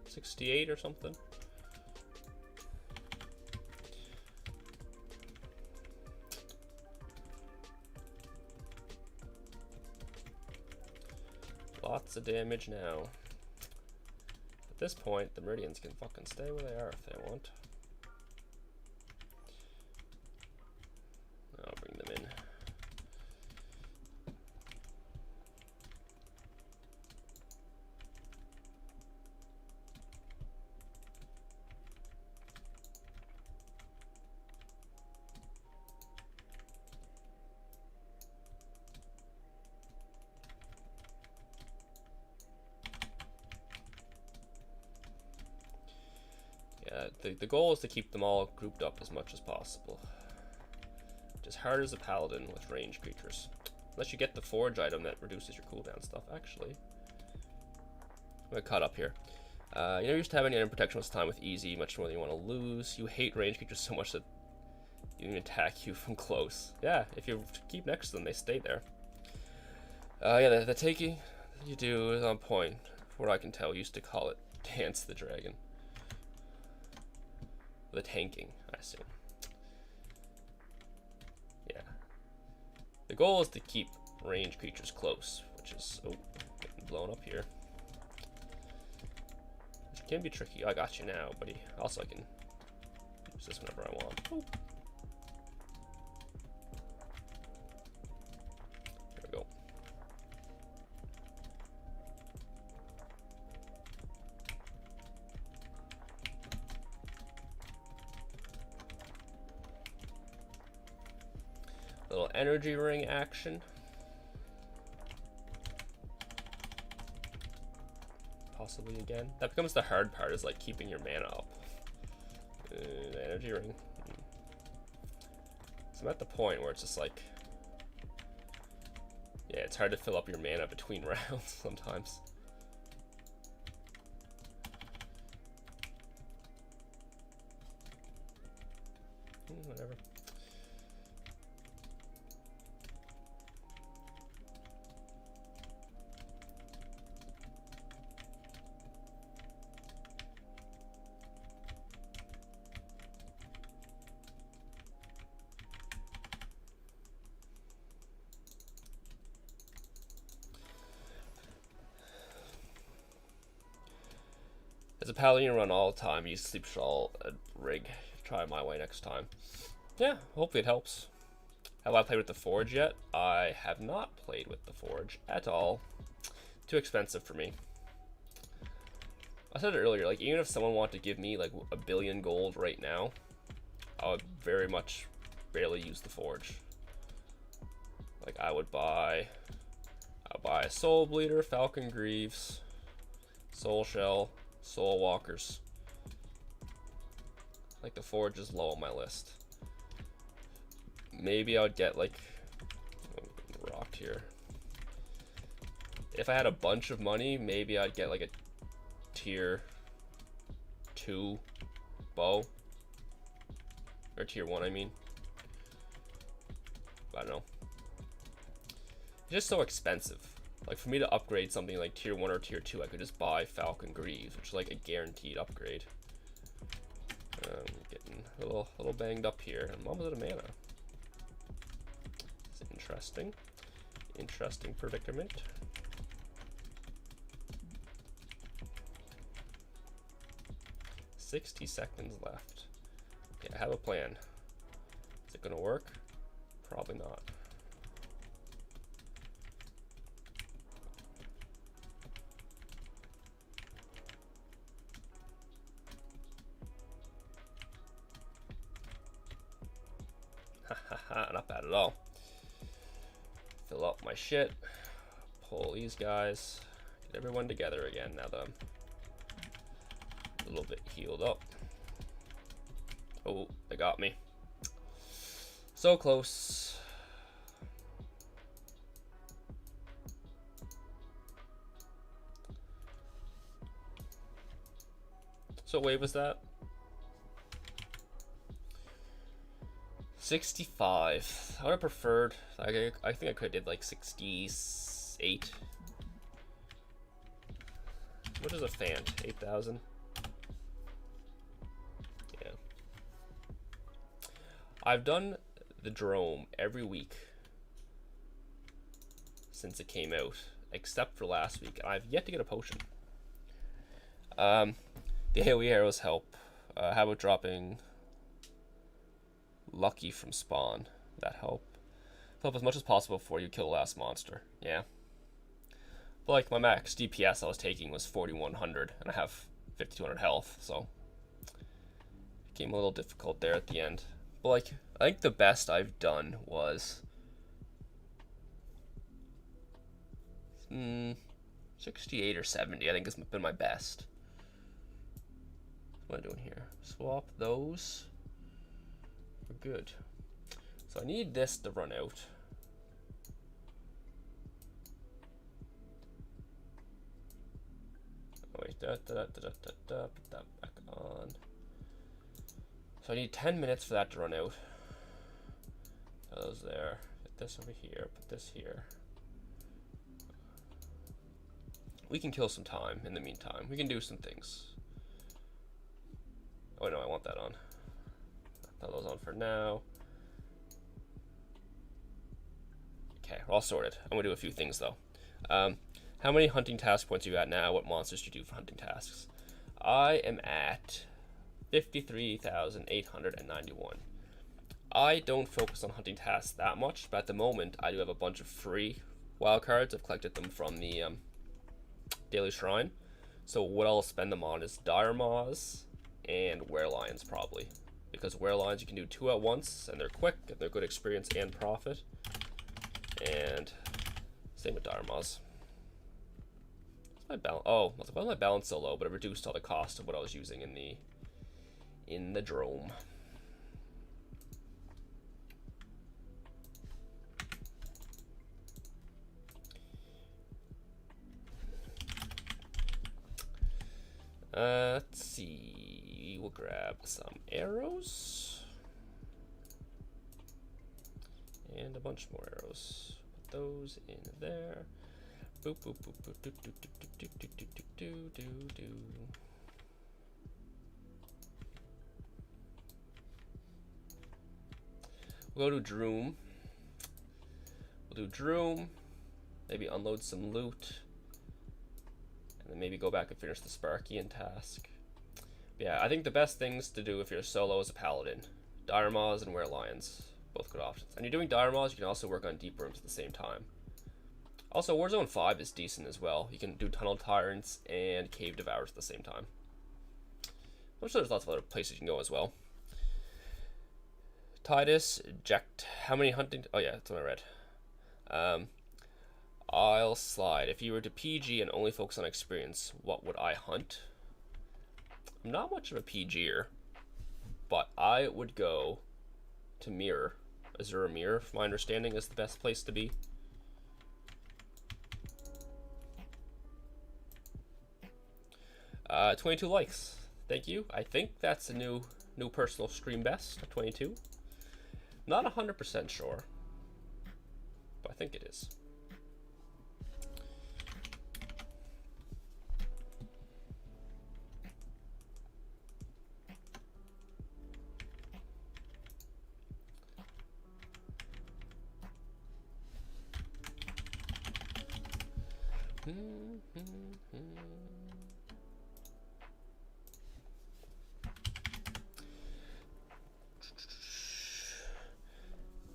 68 or something? Lots of damage now. At this point, the Meridians can fucking stay where they are if they want. I'll bring them in. The goal is to keep them all grouped up as much as possible. Which is hard as a paladin with ranged creatures. Unless you get the forge item that reduces your cooldown stuff. Actually, I'm gonna cut up here. You never used to have any item protection most of the time with easy, much more than you want to lose. You hate ranged creatures so much that you even attack you from close. Yeah, if you keep next to them, they stay there. Yeah, the taking you do is on point. what I can tell, used to call it Dance the Dragon. The tanking, I assume. Yeah. The goal is to keep range creatures close, which is getting blown up here. Which can be tricky. I got you now, buddy. Also, I can use this whenever I want. Oh. There we go. Little energy ring action. Possibly again. That becomes the hard part, is like keeping your mana up. The energy ring. So I'm at the point where it's just like, yeah, it's hard to fill up your mana between rounds sometimes. Whatever. As a paladin run all the time, use Sleep Shawl and Rig. Try my way next time. Yeah, hopefully it helps. Have I played with the Forge yet? I have not played with the Forge at all. Too expensive for me. I said it earlier, like even if someone wanted to give me like 1 billion gold right now, I would very much barely use the Forge. Like I'll buy a Soul Bleeder, Falcon Greaves, Soul Shell, Soul Walkers. Like the Forge is low on my list. Maybe I would get like rocked here. If I had a bunch of money, maybe I'd get like a tier 2 bow. Or tier 1, I mean. I don't know. It's just so expensive. Like for me to upgrade something like tier 1 or tier 2, I could just buy Falcon Greaves, which is like a guaranteed upgrade. Getting a little banged up here. I'm almost out of mana. It's interesting. Interesting predicament. "60 seconds left. Okay, I have a plan. Is it gonna work? Probably not. Haha, not bad at all. Fill up my shit. Pull these guys. Get everyone together again now that I'm a little bit healed up. Oh, they got me. So close. So what wave was that? 65. I would have preferred. I think I could have did like 68. What is a fan? 8,000. Yeah. I've done the Drome every week since it came out, except for last week. I've yet to get a potion. The AoE arrows help. How about dropping Lucky from spawn? That help as much as possible before you kill the last monster. Yeah. But like my max DPS I was taking was 4100 and I have 5200 health, so it became a little difficult there at the end. But like I think the best I've done was 68 or 70. I think has been my best. What am I doing here? Swap those. We're good. So I need this to run out. Oh wait, put that back on. So I need 10 minutes for that to run out. Those there. Put this over here. Put this here. We can kill some time in the meantime. We can do some things. Oh no, I want that on. I thought that was on for now. Okay, we're all sorted. I'm gonna do a few things though. How many hunting task points are you at now? What monsters do you do for hunting tasks? I am at 53,891. I don't focus on hunting tasks that much, but at the moment I do have a bunch of free wildcards. I've collected them from the Daily Shrine. So what I'll spend them on is Dire Maws and Werelions probably. Because Werelions you can do 2 at once, and they're quick, and they're good experience and profit. And same with Dire Maws. What's my balance? Oh, why is my balance so low? But it reduced all the cost of what I was using in the drome. Let's see. We'll grab some arrows and a bunch more arrows. Put those in there. Boop boop boop boop do do do do do do do do do. We'll go to Droom. We'll do Droom. Maybe unload some loot. And then maybe go back and finish the Sparkian task. But yeah, I think the best things to do if you're solo is a Paladin. Dire Maws and Werelions. Both good options. And you're doing Dire Maws, you can also work on Deep Rooms at the same time. Also, Warzone 5 is decent as well. You can do Tunnel Tyrants and Cave Devours at the same time. I'm sure there's lots of other places you can go as well. Titus, eject. How many hunting... Oh yeah, that's what I read. I'll slide. If you were to PG and only focus on experience, what would I hunt? I'm not much of a PGer, but I would go to Mirror. Azura Mirror, from my understanding, is the best place to be. Uh, 22 likes. Thank you. I think that's a new personal stream best, 22. Not 100% sure, but I think it is.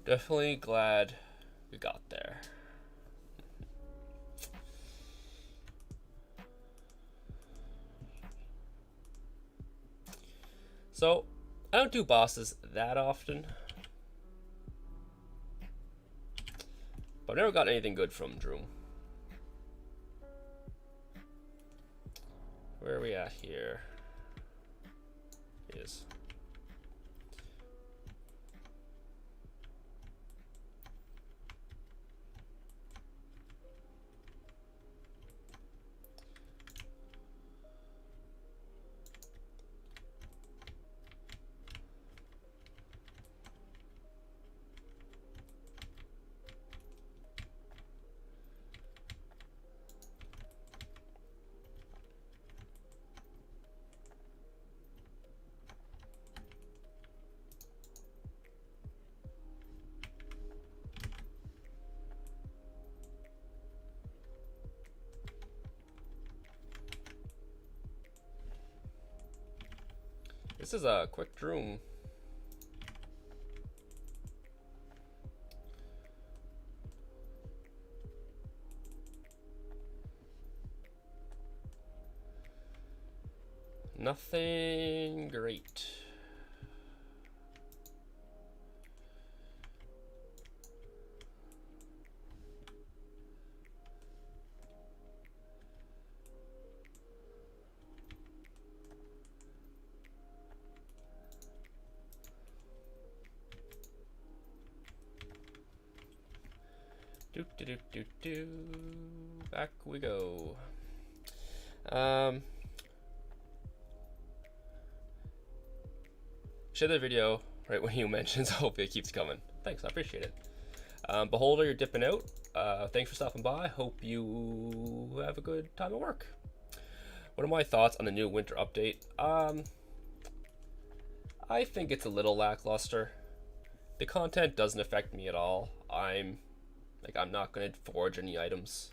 Definitely glad we got there. So, I don't do bosses that often, but I've never gotten anything good from Droom. Where are we at here? It is. This is a quick Droom. Nothing great. Do. Back we go. Share the video right when you mention, so hopefully it keeps coming. Thanks, I appreciate it. Beholder, you're dipping out. Thanks for stopping by. Hope you have a good time at work. What are my thoughts on the new winter update? I think it's a little lackluster. The content doesn't affect me at all. I'm not gonna forge any items.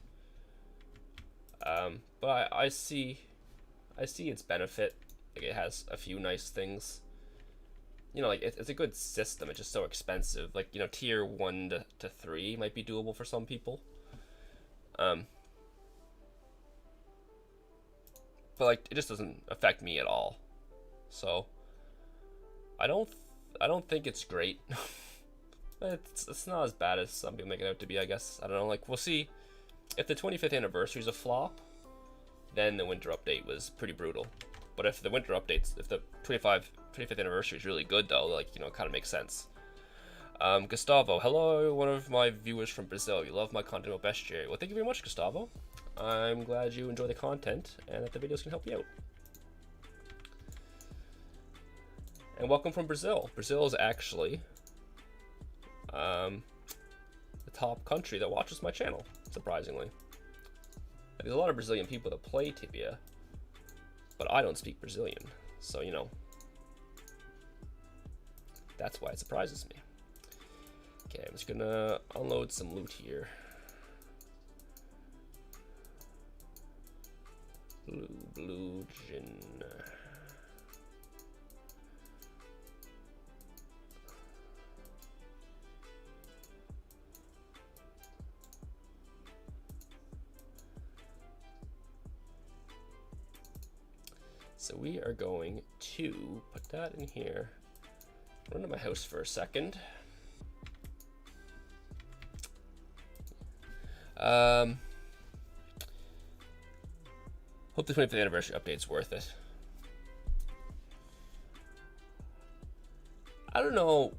But I see its benefit. Like, it has a few nice things. You know, like it's a good system. It's just so expensive. Like, you know, tier 1 to 3 might be doable for some people. But like, it just doesn't affect me at all. So I don't think it's great. It's not as bad as some people make it out to be, I guess. I don't know. Like, we'll see. If the 25th anniversary is a flop, then the winter update was pretty brutal. But if the if the 25th anniversary is really good, though, like, you know, it kind of makes sense. Gustavo, hello, one of my viewers from Brazil. You love my content about bestiary. Well, thank you very much, Gustavo. I'm glad you enjoy the content and that the videos can help you out. And welcome from Brazil. Brazil is actually the top country that watches my channel, surprisingly. There's a lot of Brazilian people that play Tibia, but I don't speak Brazilian, so, you know, that's why it surprises me. Okay, I'm just gonna unload some loot here. Blue gin. So we are going to put that in here. Run to my house for a second. Hope the 25th anniversary update's worth it. I don't know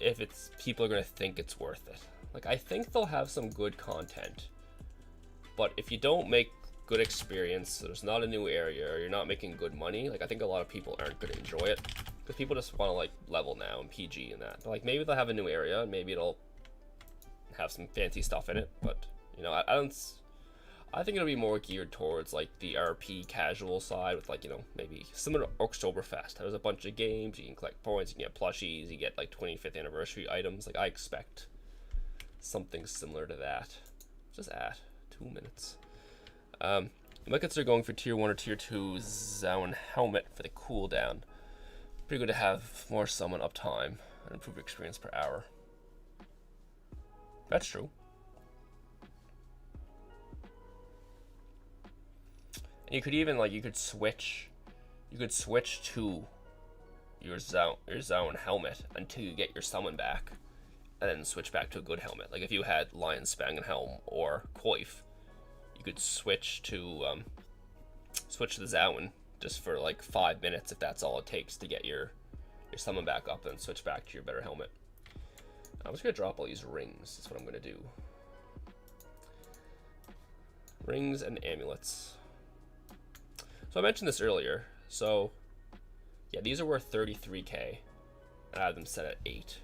if people are gonna think it's worth it. Like, I think they'll have some good content, but if you don't make good experience, there's not a new area, or you're not making good money, like, I think a lot of people aren't gonna enjoy it, because people just want to, like, level now and PG and that. But, like, maybe they'll have a new area and maybe it'll have some fancy stuff in it, but, you know, I think it'll be more geared towards, like, the RP casual side, with, like, you know, maybe similar to Oktoberfest. There's a bunch of games, you can collect points, you can get plushies, you get, like, 25th anniversary items. Like, I expect something similar to that. Just 2 minutes. I might consider going for tier 1 or tier 2 Zoun helmet for the cooldown. Pretty good to have more summon uptime and improve experience per hour. That's true. And you could even, like, you could switch to your Zoun helmet until you get your summon back, and then switch back to a good helmet. Like, if you had Lion Spangen Helm or Coif, you could switch to the Zoun just for like 5 minutes, if that's all it takes to get your summon back up, and switch back to your better helmet. I'm just gonna drop all these rings. That's what I'm gonna do. Rings and amulets. So I mentioned this earlier. So yeah, these are worth 33k. I have them set at 8.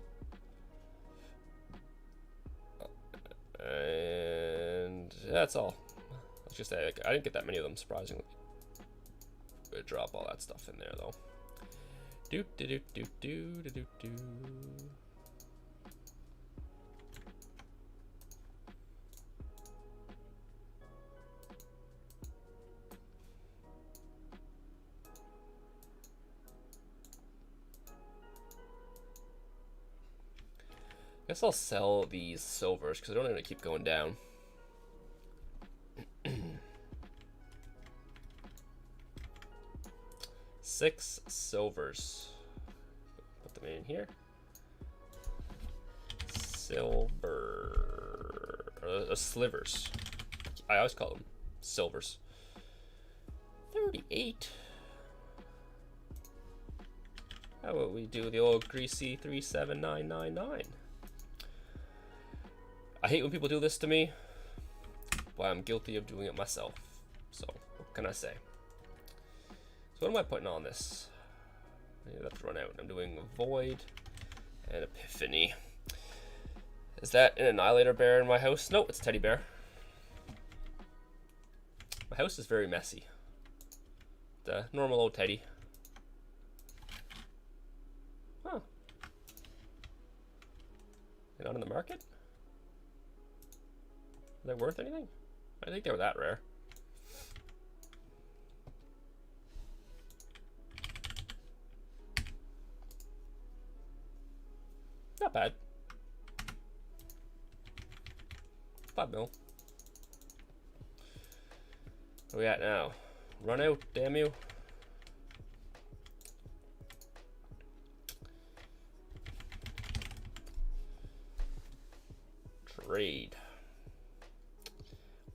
And that's all. Let's just say, like, I didn't get that many of them, surprisingly. I'm gonna drop all that stuff in there, though. Do do do do do do do. Guess I'll sell these silvers because I don't want to keep going down. 6 silvers. Put them in here. Silver. Slivers. I always call them silvers. 38. How about we do the old greasy 37999? I hate when people do this to me, but I'm guilty of doing it myself. So, what can I say? So what am I putting on this? Maybe that's run out. I'm doing Void and Epiphany. Is that an Annihilator Bear in my house? Nope, it's Teddy Bear. My house is very messy. The normal old Teddy. Huh. They're not in the market? Are they worth anything? I think they were that rare. Not bad. 5 mil. Where we at now? Run out, damn you. Trade.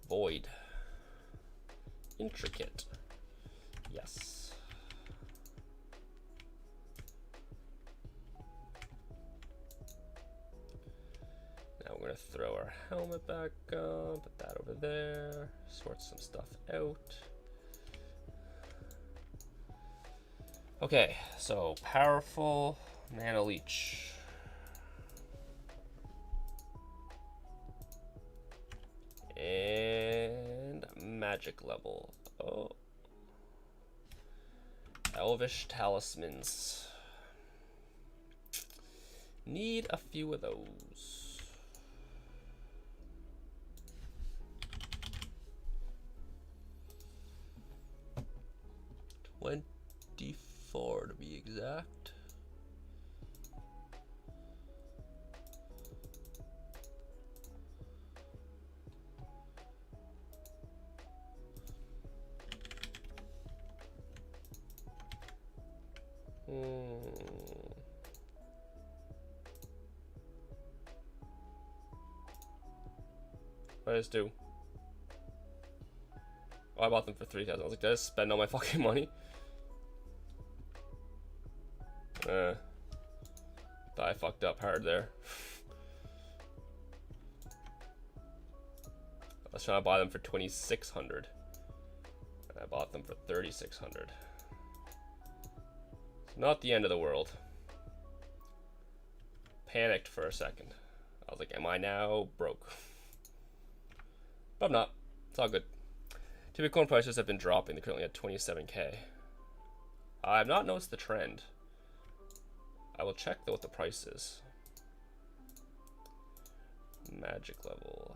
Void. Intricate. Yes. Now we're gonna throw our helmet back on, put that over there, sort some stuff out. Okay, so powerful mana leech. And magic level. Oh. Elvish talismans. Need a few of those. $24 to be exact. What did I just do? Oh, I bought them for 3,000. I was like, did I just spend all my fucking money? Thought I fucked up hard there. I was trying to buy them for 2,600. And I bought them for 3,600. It's not the end of the world. Panicked for a second. I was like, am I now broke? But I'm not. It's all good. Two Bitcoin prices have been dropping. They're currently at 27K. I have not noticed the trend. I will check though what the price is. Magic level.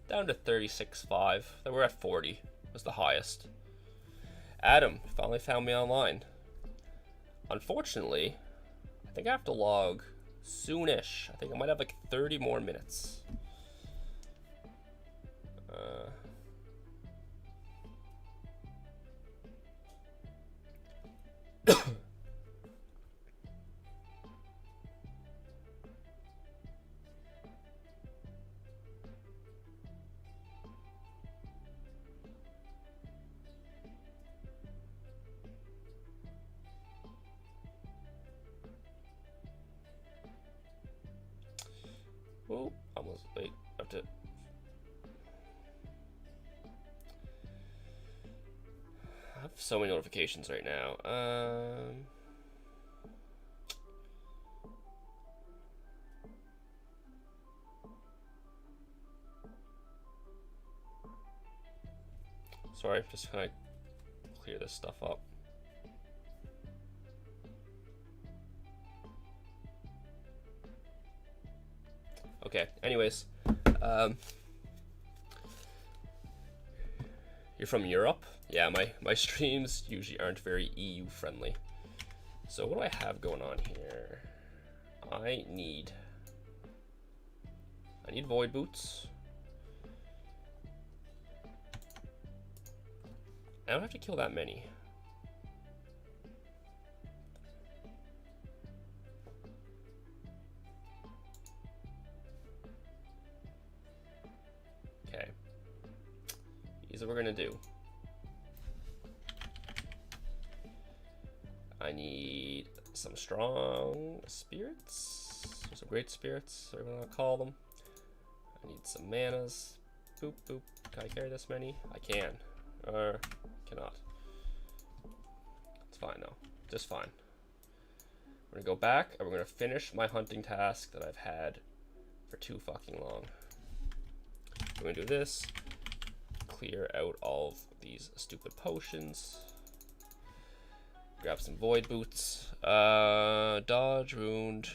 Down to 36.5. They were at 40. Was the highest. Adam finally found me online. Unfortunately, I think I have to log soonish. I think I might have like 30 more minutes. Oh, almost wait. I have to. I have so many notifications right now. Sorry, just kind of clear this stuff up. Okay, anyways, you're from Europe? Yeah, my streams usually aren't very EU friendly. So what do I have going on here? I need void boots. I don't have to kill that many. Okay. Here's what we're gonna do. I need some strong spirits, or some great spirits, whatever you want to call them. I need some manas. Boop, boop. Can I carry this many? I can. Or cannot. It's fine though. Just fine. We're gonna go back and we're gonna finish my hunting task that I've had for too fucking long. We're gonna do this. Clear out all of these stupid potions. Grab some void boots. Dodge, wound,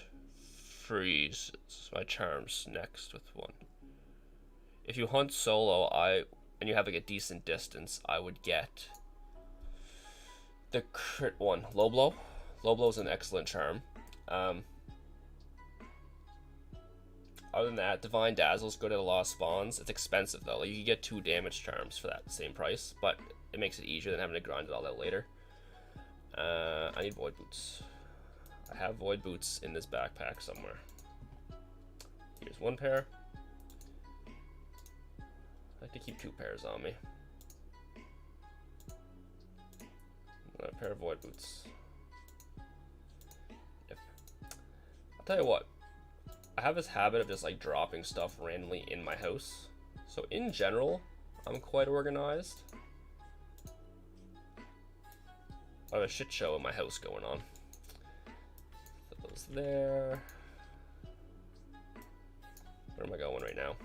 freeze. My charms next with one. If you hunt solo, and you have like a decent distance, I would get the crit one, low blow. Low blow is an excellent charm. Other than that, divine dazzle's good at a lot of spawns. It's expensive though. Like, you can get 2 damage charms for that same price, but it makes it easier than having to grind it all out later. I need void boots. I have void boots in this backpack somewhere. Here's 1 pair. I like to keep 2 pairs on me. A pair of void boots. Yep. I'll tell you what. I have this habit of just like dropping stuff randomly in my house. So in general, I'm quite organized. I have a shit show in my house going on. Put those there. Where am I going right now?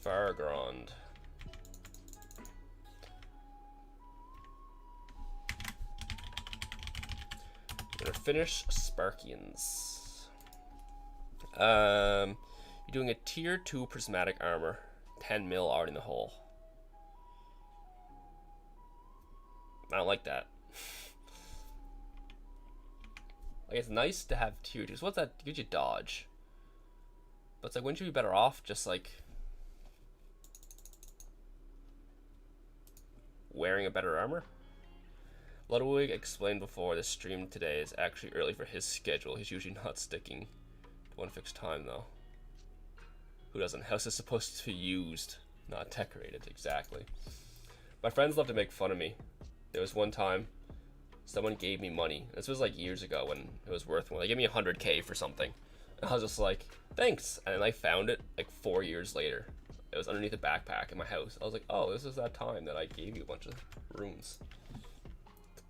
Fargrond. I'm gonna finish Sparkians. You're doing a tier 2 prismatic armor. 10 mil already in the hole. I don't like that. Like, it's nice to have tier 2s. What's that? Gives you dodge. But it's like, wouldn't you be better off just like wearing a better armor? Ludwig explained before the stream today is actually early for his schedule. He's usually not sticking to one fixed time though. Who doesn't? House is supposed to be used, not decorated. Exactly. My friends love to make fun of me. There was one time someone gave me money. This was like years ago when it was worth more. They gave me 100K for something. And I was just like, thanks. And then I found it like 4 years later. It was underneath a backpack in my house. I was like, oh, this is that time that I gave you a bunch of runes.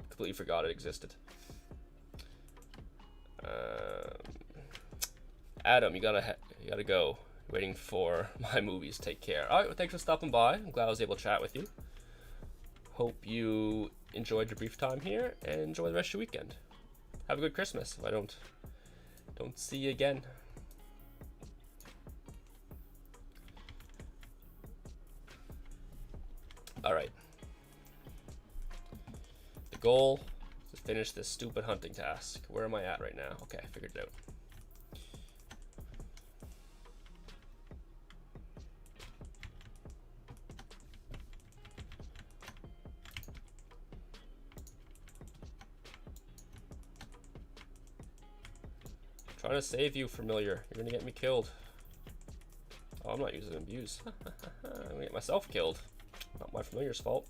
Completely forgot it existed. Adam, you gotta go. Waiting for my movies. Take care. All right, well, thanks for stopping by. I'm glad I was able to chat with you. Hope you enjoyed your brief time here and enjoy the rest of your weekend. Have a good Christmas. If I don't see you again. All right. The goal is to finish this stupid hunting task. Where am I at right now? Okay, I figured it out. Trying to save you, familiar. You're gonna get me killed. Oh, I'm not using abuse. I'm gonna get myself killed. Not my familiar's fault.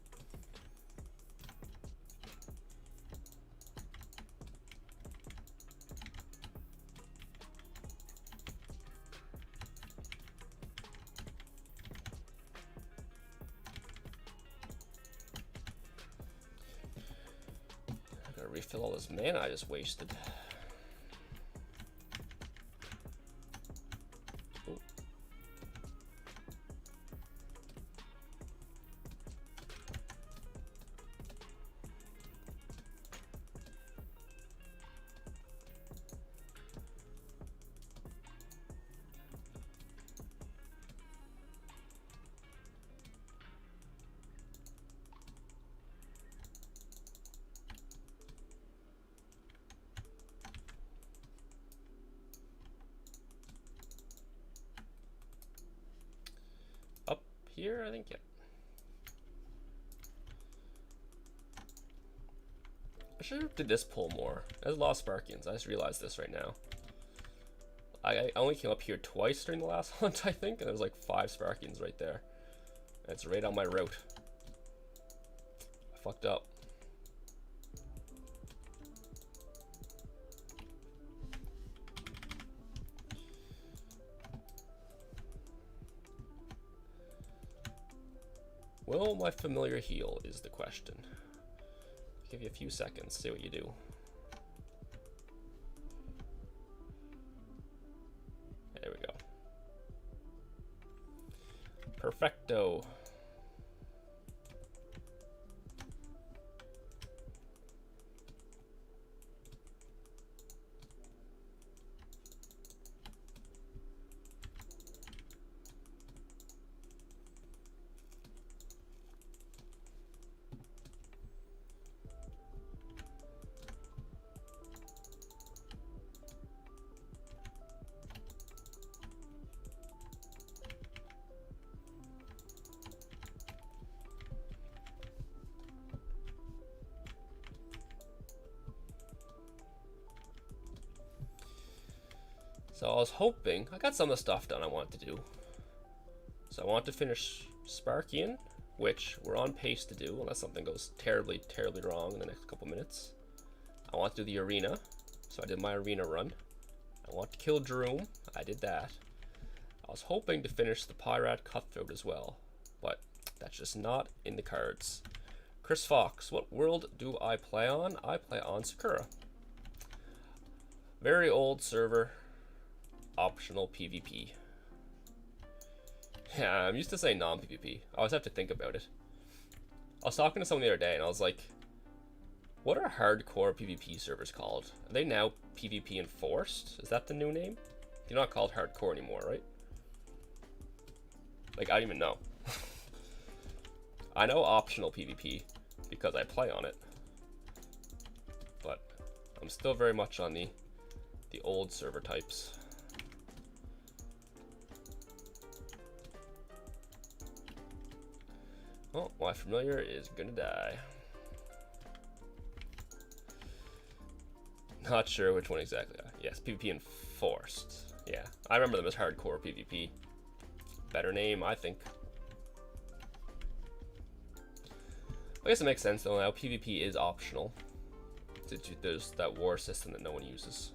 I gotta refill all this mana I just wasted. Here, I think, yeah. I should have did this pull more. There's a lot of Sparkians. I just realized this right now. I only came up here twice during the last hunt, I think, and there's like 5 Sparkians right there. And it's right on my route. I fucked up. Will my familiar heal is the question. Give you a few seconds, see what you do. There we go. Perfecto. So I was hoping, I got some of the stuff done I wanted to do. So I want to finish Sparkian, which we're on pace to do, unless something goes terribly, terribly wrong in the next couple minutes. I want to do the arena, so I did my arena run. I want to kill Droom, I did that. I was hoping to finish the Pirate Cutthroat as well, but that's just not in the cards. Chris Fox, what world do I play on? I play on Sakura. Very old server. Optional PvP. Yeah, I'm used to saying non-PvP. I always have to think about it. I was talking to someone the other day and I was like, what are hardcore PvP servers called? Are they now PvP Enforced? Is that the new name? They're not called hardcore anymore, right? Like, I don't even know. I know optional PvP because I play on it. But I'm still very much on the old server types. Oh, my familiar is gonna die. Not sure which one exactly. Yes, PvP Enforced. Yeah, I remember them as hardcore PvP. Better name, I think. I guess it makes sense though. Now PvP is optional. There's that war system that no one uses.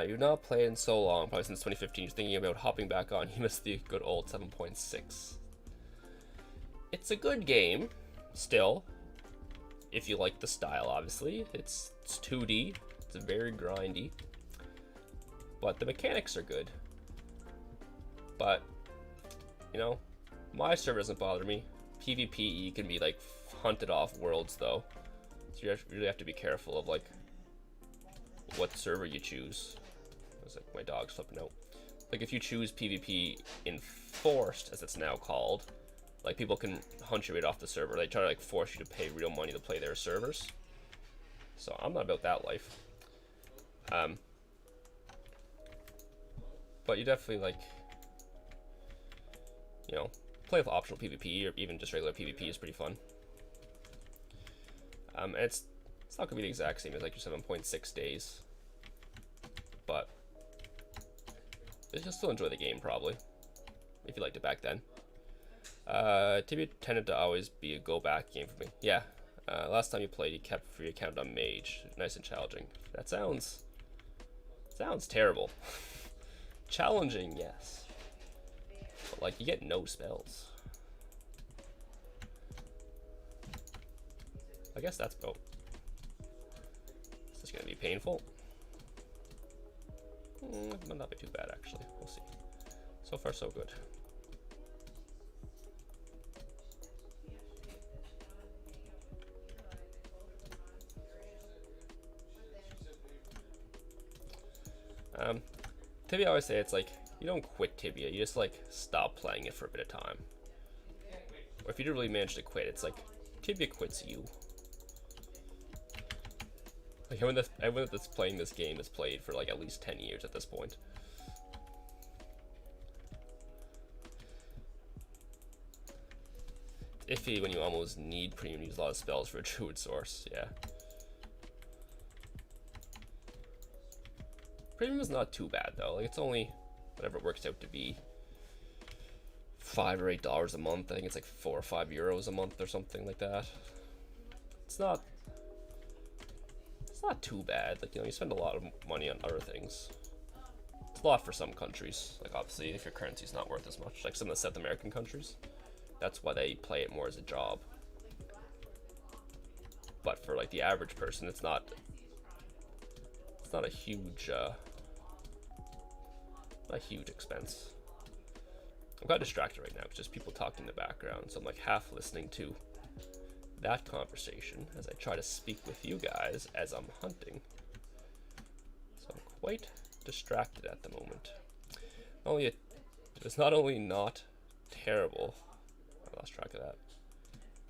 You've not played in so long, probably since 2015. You're thinking about hopping back on. You missed the good old 7.6. It's a good game, still. If you like the style, obviously. It's 2D. It's very grindy. But the mechanics are good. But, you know, my server doesn't bother me. PvP, you can be, like, hunted off worlds, though. So you really have to be careful of, like, what server you choose. It's like my dog's flipping out. Like if you choose PvP Enforced, as it's now called, like people can hunt you right off the server. They try to like force you to pay real money to play their servers. So I'm not about that life. But you definitely like, you know, play with optional PvP or even just regular PvP is pretty fun. And it's not gonna be the exact same as like your 7.6 days, but you'll still enjoy the game probably if you liked it back then. Tibia tended to always be a go back game for me. Yeah, last time you played, you kept free account on Mage. Nice and challenging. That sounds terrible. Challenging, yes, but like you get no spells. I guess that's about. This is gonna be painful. Might not be too bad actually. We'll see. So far, so good. Tibia, I always say it's like you don't quit Tibia. You just like stop playing it for a bit of time. Or if you do really manage to quit, it's like Tibia quits you. Like everyone that's playing this game has played for like at least 10 years at this point. It's iffy when you almost need premium to use a lot of spells for a druid source, yeah. Premium is not too bad though. Like it's only whatever it works out to be, $5 or $8 a month. I think it's like €4 or €5 a month or something like that. It's not too bad. Like, you know, you spend a lot of money on other things. It's a lot for some countries. Like obviously if your currency's not worth as much. Like some of the South American countries. That's why they play it more as a job. But for like the average person, it's not a huge expense. I'm kind of distracted right now. It's just people talking in the background, so I'm like half listening to that conversation as I try to speak with you guys as I'm hunting. So I'm quite distracted at the moment. It's not only not terrible. I lost track of that.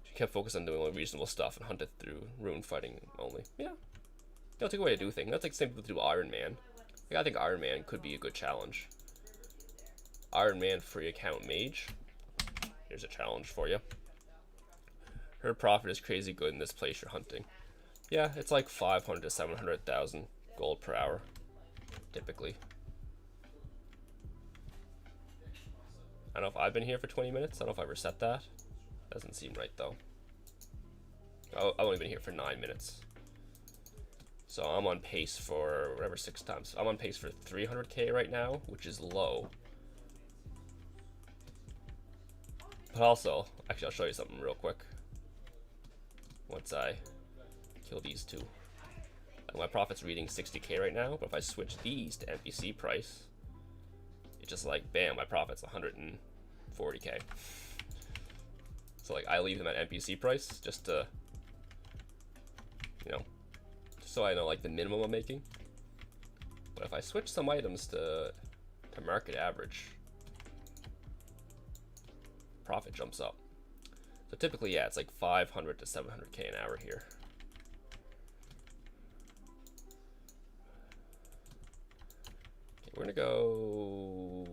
She kept focused on doing only reasonable stuff and hunted through rune fighting only. Yeah. They'll take away to do things. That's like the same people do Iron Man. Like, I think Iron Man could be a good challenge. Iron Man free account mage. Here's a challenge for you. Her profit is crazy good in this place you're hunting. Yeah, it's like 500 to 700,000 gold per hour, typically. I don't know if I've been here for 20 minutes. I don't know if I ever set that. Doesn't seem right though. I've only been here for 9 minutes. So I'm on pace for whatever 6 times. I'm on pace for 300k right now, which is low. But also, actually I'll show you something real quick. Once I kill these two. My profit's reading 60k right now, but if I switch these to NPC price, it's just like, bam, my profit's 140k. So like I leave them at NPC price just to, you know, just so I know like the minimum I'm making. But if I switch some items to market average, profit jumps up. So typically, yeah, it's like 500 to 700k an hour here. Okay, we're gonna go.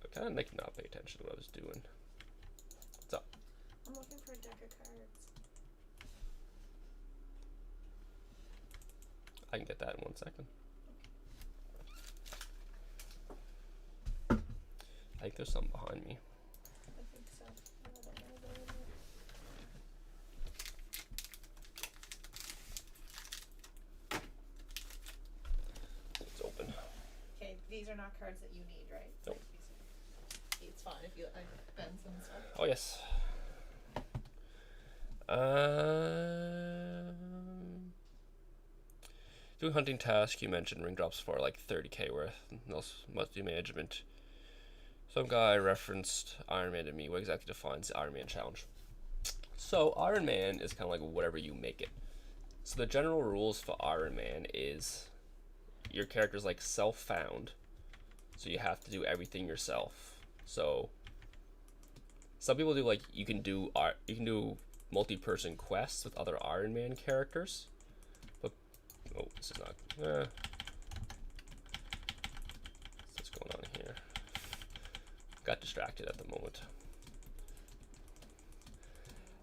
I kind of like not pay attention to what I was doing. What's up? I'm looking for a deck of cards. I can get that in 1 second. I think there's something behind me. I think so. I don't know where it is. It's open. Okay, these are not cards that you need, right? Nope. It's fine if you bend some stuff. Oh yes. Doing hunting task, you mentioned ring drops for like 30k worth. Must do management. Some guy referenced Iron Man to me. What exactly defines the Iron Man challenge? So Iron Man is kind of like whatever you make it. So the general rules for Iron Man is your character's like self-found, so you have to do everything yourself. So some people do like you can do multi-person quests with other Iron Man characters, but oh, this is not. What's going on here? Got distracted at the moment.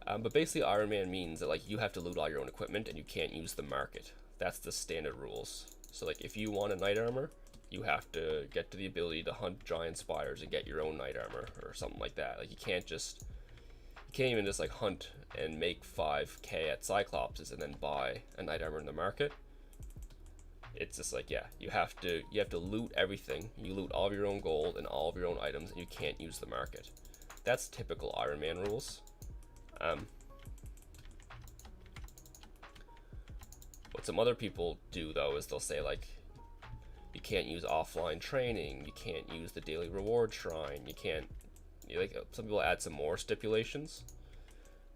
But basically, Iron Man means that like you have to loot all your own equipment and you can't use the market. That's the standard rules. So like if you want a knight armor, you have to get to the ability to hunt giant spiders and get your own knight armor or something like that. Like you can't even just like hunt and make 5k at Cyclopses and then buy a knight armor in the market. It's just like, yeah, you have to loot everything. You loot all of your own gold and all of your own items, and you can't use the market. That's typical Iron Man rules. What some other people do though is they'll say like, you can't use offline training, you can't use the daily reward shrine, some people add some more stipulations.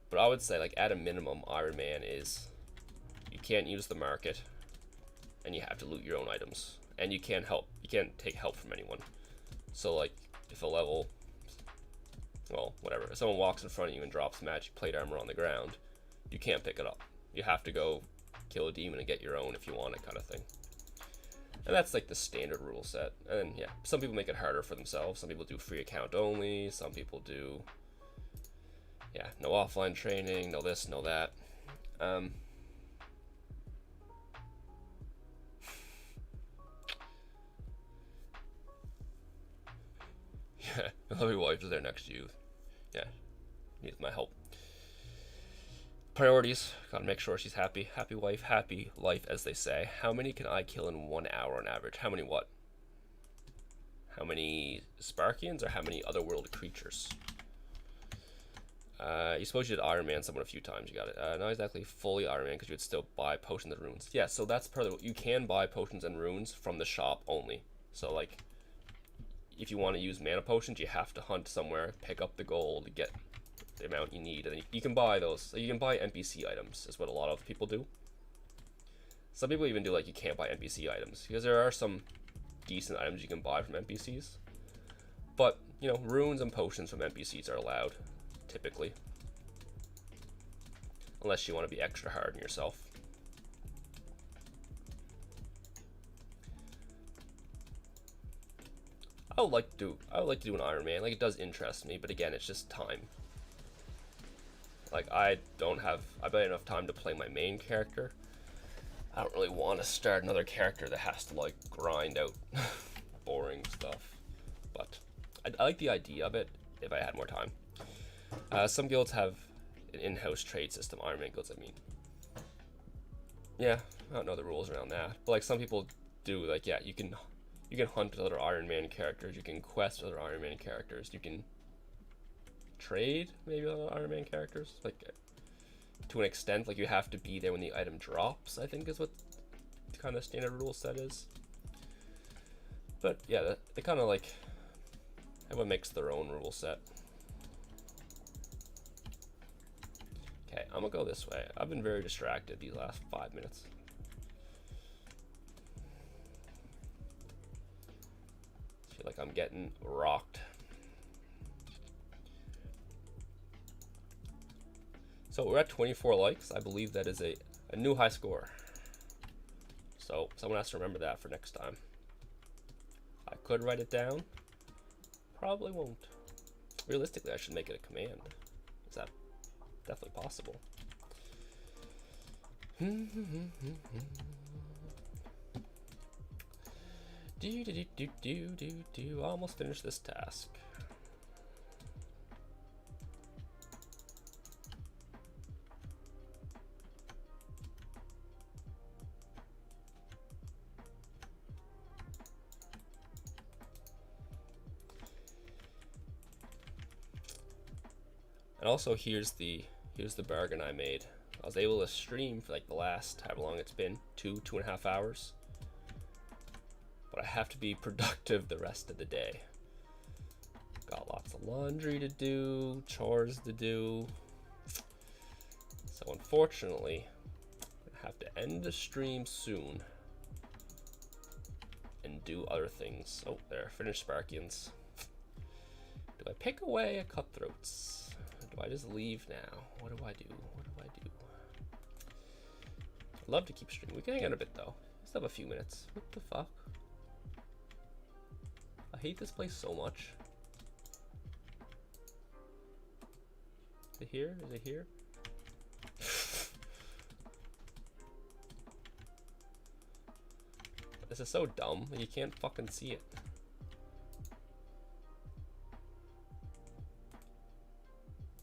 But I would say like at a minimum, Iron Man is, you can't use the market, and you have to loot your own items, and you can't take help from anyone. So like if whatever, if someone walks in front of you and drops magic plate armor on the ground, you can't pick it up. You have to go kill a demon and get your own if you want it, kind of thing. And that's like the standard rule set. And yeah, some people make it harder for themselves. Some people do free account only. Some people do, yeah, no offline training, no this, no that. lovely wife is there next to you. Yeah, needs my help. Priorities. Gotta make sure she's happy. Happy wife, happy life, as they say. How many can I kill in 1 hour on average? How many what? How many Sparkians or how many Otherworld creatures? You suppose you did Iron Man someone a few times. You got it. Not exactly fully Iron Man because you would still buy potions and runes. Yeah, so that's part of the, you can buy potions and runes from the shop only. So like, if you want to use mana potions, you have to hunt somewhere, pick up the gold to get the amount you need, and then you can buy those. So you can buy NPC items, is what a lot of people do. Some people even do like you can't buy NPC items because there are some decent items you can buy from NPCs, but you know, runes and potions from NPCs are allowed typically, unless you want to be extra hard on yourself. I would like to do an Iron Man. Like, it does interest me, but again, it's just time. Like, I don't have enough time to play my main character. I don't really want to start another character that has to like grind out boring stuff. But I like the idea of it if I had more time. Some guilds have an in-house trade system. Iron Man guilds, I mean. Yeah, I don't know the rules around that. But like some people do, like, yeah, you can hunt with other Iron Man characters, you can quest with other Iron Man characters, you can trade maybe with other Iron Man characters, like to an extent. Like you have to be there when the item drops, I think is what the kind of standard rule set is. But yeah, they kind of like everyone makes their own rule set. Okay, I'm gonna go this way. I've been very distracted these last 5 minutes. I feel like I'm getting rocked. So we're at 24 likes. I believe that is a new high score. So someone has to remember that for next time. I could write it down. Probably won't. Realistically, I should make it a command. Is that definitely possible? Almost finished this task. And also here's the bargain I made. I was able to stream for like the last however long it's been, 2.5 hours. But I have to be productive the rest of the day. Got lots of laundry to do, chores to do. So unfortunately, I have to end the stream soon and do other things. Oh, there, finished Sparkians. Do I pick away at cutthroats? Do I just leave now? What do I do? What do I do? I'd love to keep streaming. We can hang out a bit though. Still have a few minutes. What the fuck? I hate this place so much. Is it here? Is it here? This is so dumb. You can't fucking see it.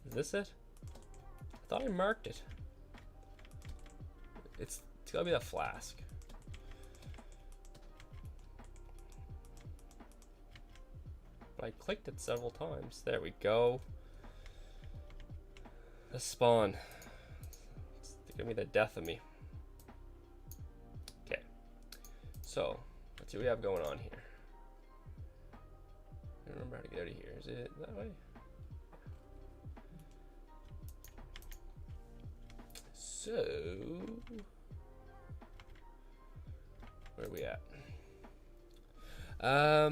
Is this it? I thought I marked it. It's gotta be that flask. But I clicked it several times. There we go. The spawn. It's gonna be the death of me. Okay. So, let's see what we have going on here. I don't remember how to get out of here. Is it that way? So, where are we at? What are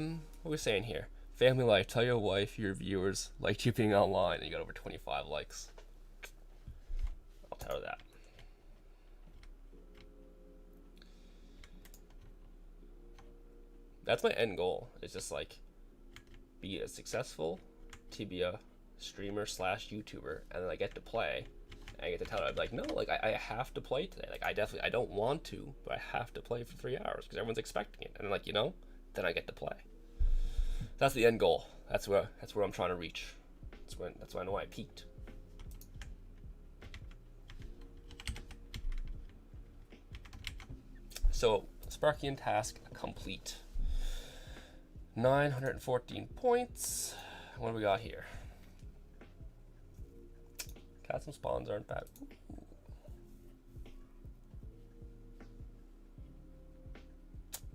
we saying here? Family life. Tell your wife, your viewers liked you being online, and you got over 25 likes. I'll tell her that. That's my end goal. It's just like be a successful Tibia streamer slash YouTuber, and then I get to play. I get to tell her, I'm like, no, like I have to play today. Like I don't want to, but I have to play for 3 hours because everyone's expecting it. And then, like, you know, then I get to play. That's the end goal. That's where I'm trying to reach. That's when I know I peaked. So Sparkian task complete. 914 points. What do we got here? Cats and spawns aren't bad.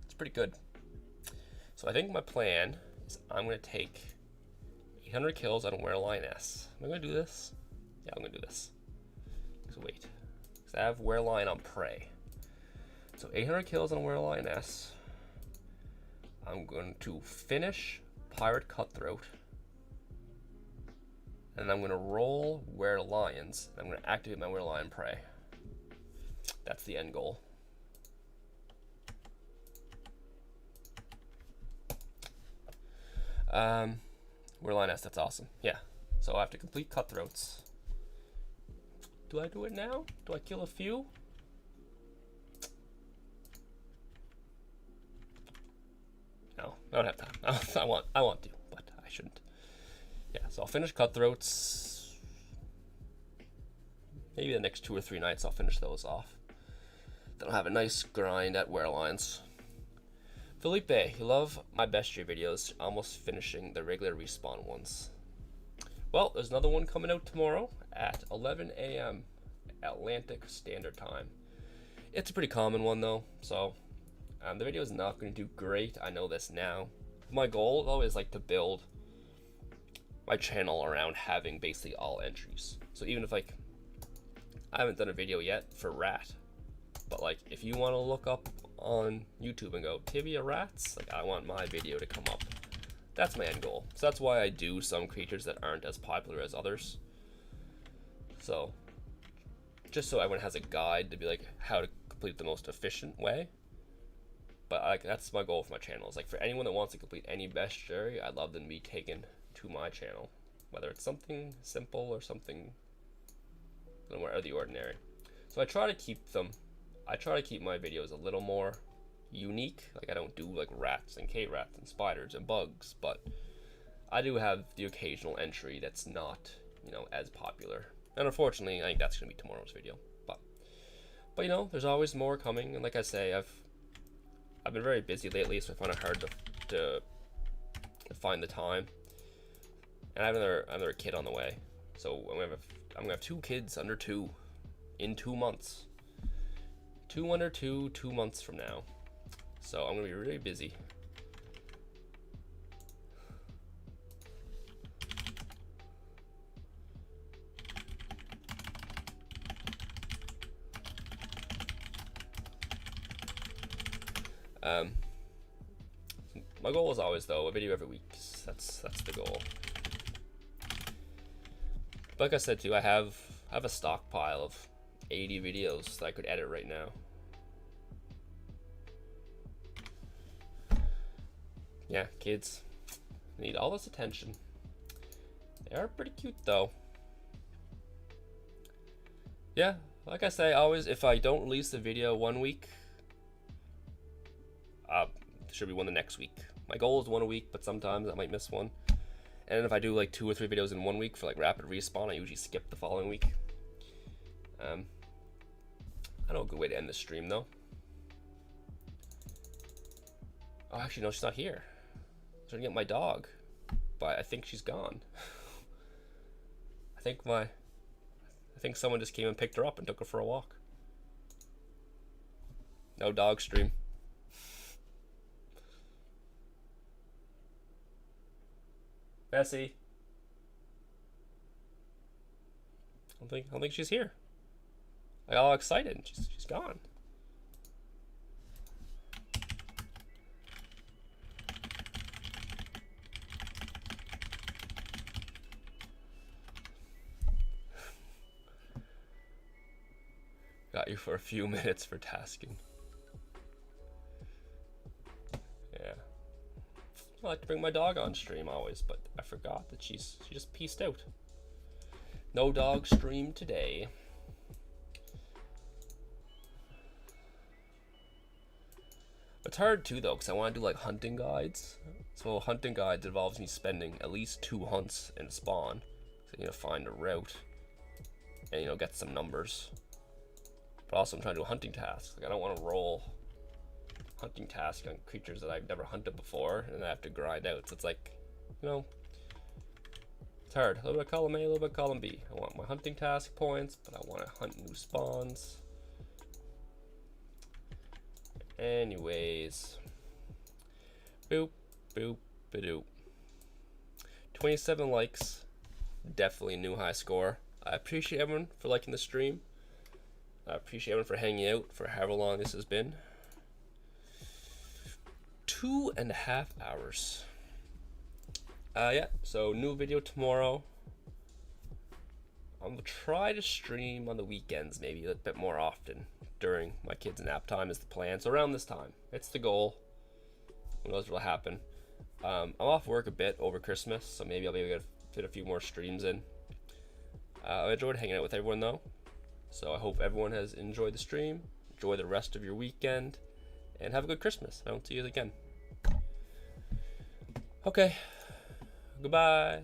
It's pretty good. So I think my plan is I'm going to take 800 kills on Wereline S. Am I going to do this? Yeah, I'm going to do this. So wait. Because I have Wereline on Prey. So 800 kills on Wereline S. I'm going to finish Pirate Cutthroat. And I'm going to roll Were Lions. I'm going to activate my Were Lion Prey. That's the end goal. Were Lion S, that's awesome. Yeah. So I have to complete Cutthroats. Do I do it now? Do I kill a few? No, I don't have time. I want to, but I shouldn't. Yeah, so I'll finish Cutthroats. Maybe the next 2 or 3 nights I'll finish those off. Then I'll have a nice grind at Werelines. Felipe, you love my bestiary videos, almost finishing the regular respawn ones. Well, there's another one coming out tomorrow at 11 a.m. Atlantic Standard Time. It's a pretty common one though, so the video is not going to do great. I know this now. My goal though is like to build my channel around having basically all entries. So even if like I haven't done a video yet for rat, but like if you want to look up on YouTube and go tibia rats, like I want my video to come up. That's my end goal. So that's why I do some creatures that aren't as popular as others. So just so everyone has a guide to be like how to complete the most efficient way. But like that's my goal for my channel. Is like for anyone that wants to complete any bestiary, I'd love them to be taken to my channel, whether it's something simple or something out of the ordinary. So I try to keep my videos a little more unique. Like I don't do like rats and K-rats and spiders and bugs, but I do have the occasional entry that's not, you know, as popular. And unfortunately, I think that's gonna be tomorrow's video. But you know, there's always more coming. And like I say, I've been very busy lately, so I find it hard to find the time. And I have another kid on the way, so I'm gonna have 2 kids under 2 in 2 months. 2 under 2, 2 months from now. So I'm gonna be really busy. My goal is always though a video every week. That's the goal. Like I said too, I have a stockpile of 80 videos that I could edit right now. Yeah, kids need all this attention. They are pretty cute though. Yeah, like I say, always if I don't release the video one week, there should be one the next week. My goal is 1 a week, but sometimes I might miss one. And if I do like 2 or 3 videos in 1 week for like rapid respawn, I usually skip the following week. I know a good way to end the stream though. Oh, actually no, she's not here. I was trying to get my dog, but I think she's gone. I think someone just came and picked her up and took her for a walk. No dog stream. Bessie. I don't think she's here. I got all excited and she's gone. Got you for a few minutes for tasking. Yeah. I like to bring my dog on stream always, but I forgot that she just peaced out. No dog stream today. It's hard too though, because I want to do like hunting guides. So hunting guides involves me spending at least 2 hunts in a spawn. So you know, find a route and get some numbers. But also I'm trying to do hunting tasks. Like I don't want to roll hunting tasks on creatures that I've never hunted before and I have to grind out. So it's like, it's hard. A little bit of column A, a little bit of column B. I want my hunting task points, but I want to hunt new spawns. Anyways, boop, boop, ba-doop. 27 likes, definitely a new high score. I appreciate everyone for liking the stream. I appreciate everyone for hanging out for however long this has been. 2.5 hours. Yeah, so new video tomorrow. I'm gonna try to stream on the weekends, maybe a bit more often during my kids' nap time is the plan. So around this time, it's the goal. Who knows what'll happen. I'm off work a bit over Christmas, so maybe I'll be able to fit a few more streams in. I enjoyed hanging out with everyone though, so I hope everyone has enjoyed the stream. Enjoy the rest of your weekend, and have a good Christmas. I won't see you again. Okay, goodbye.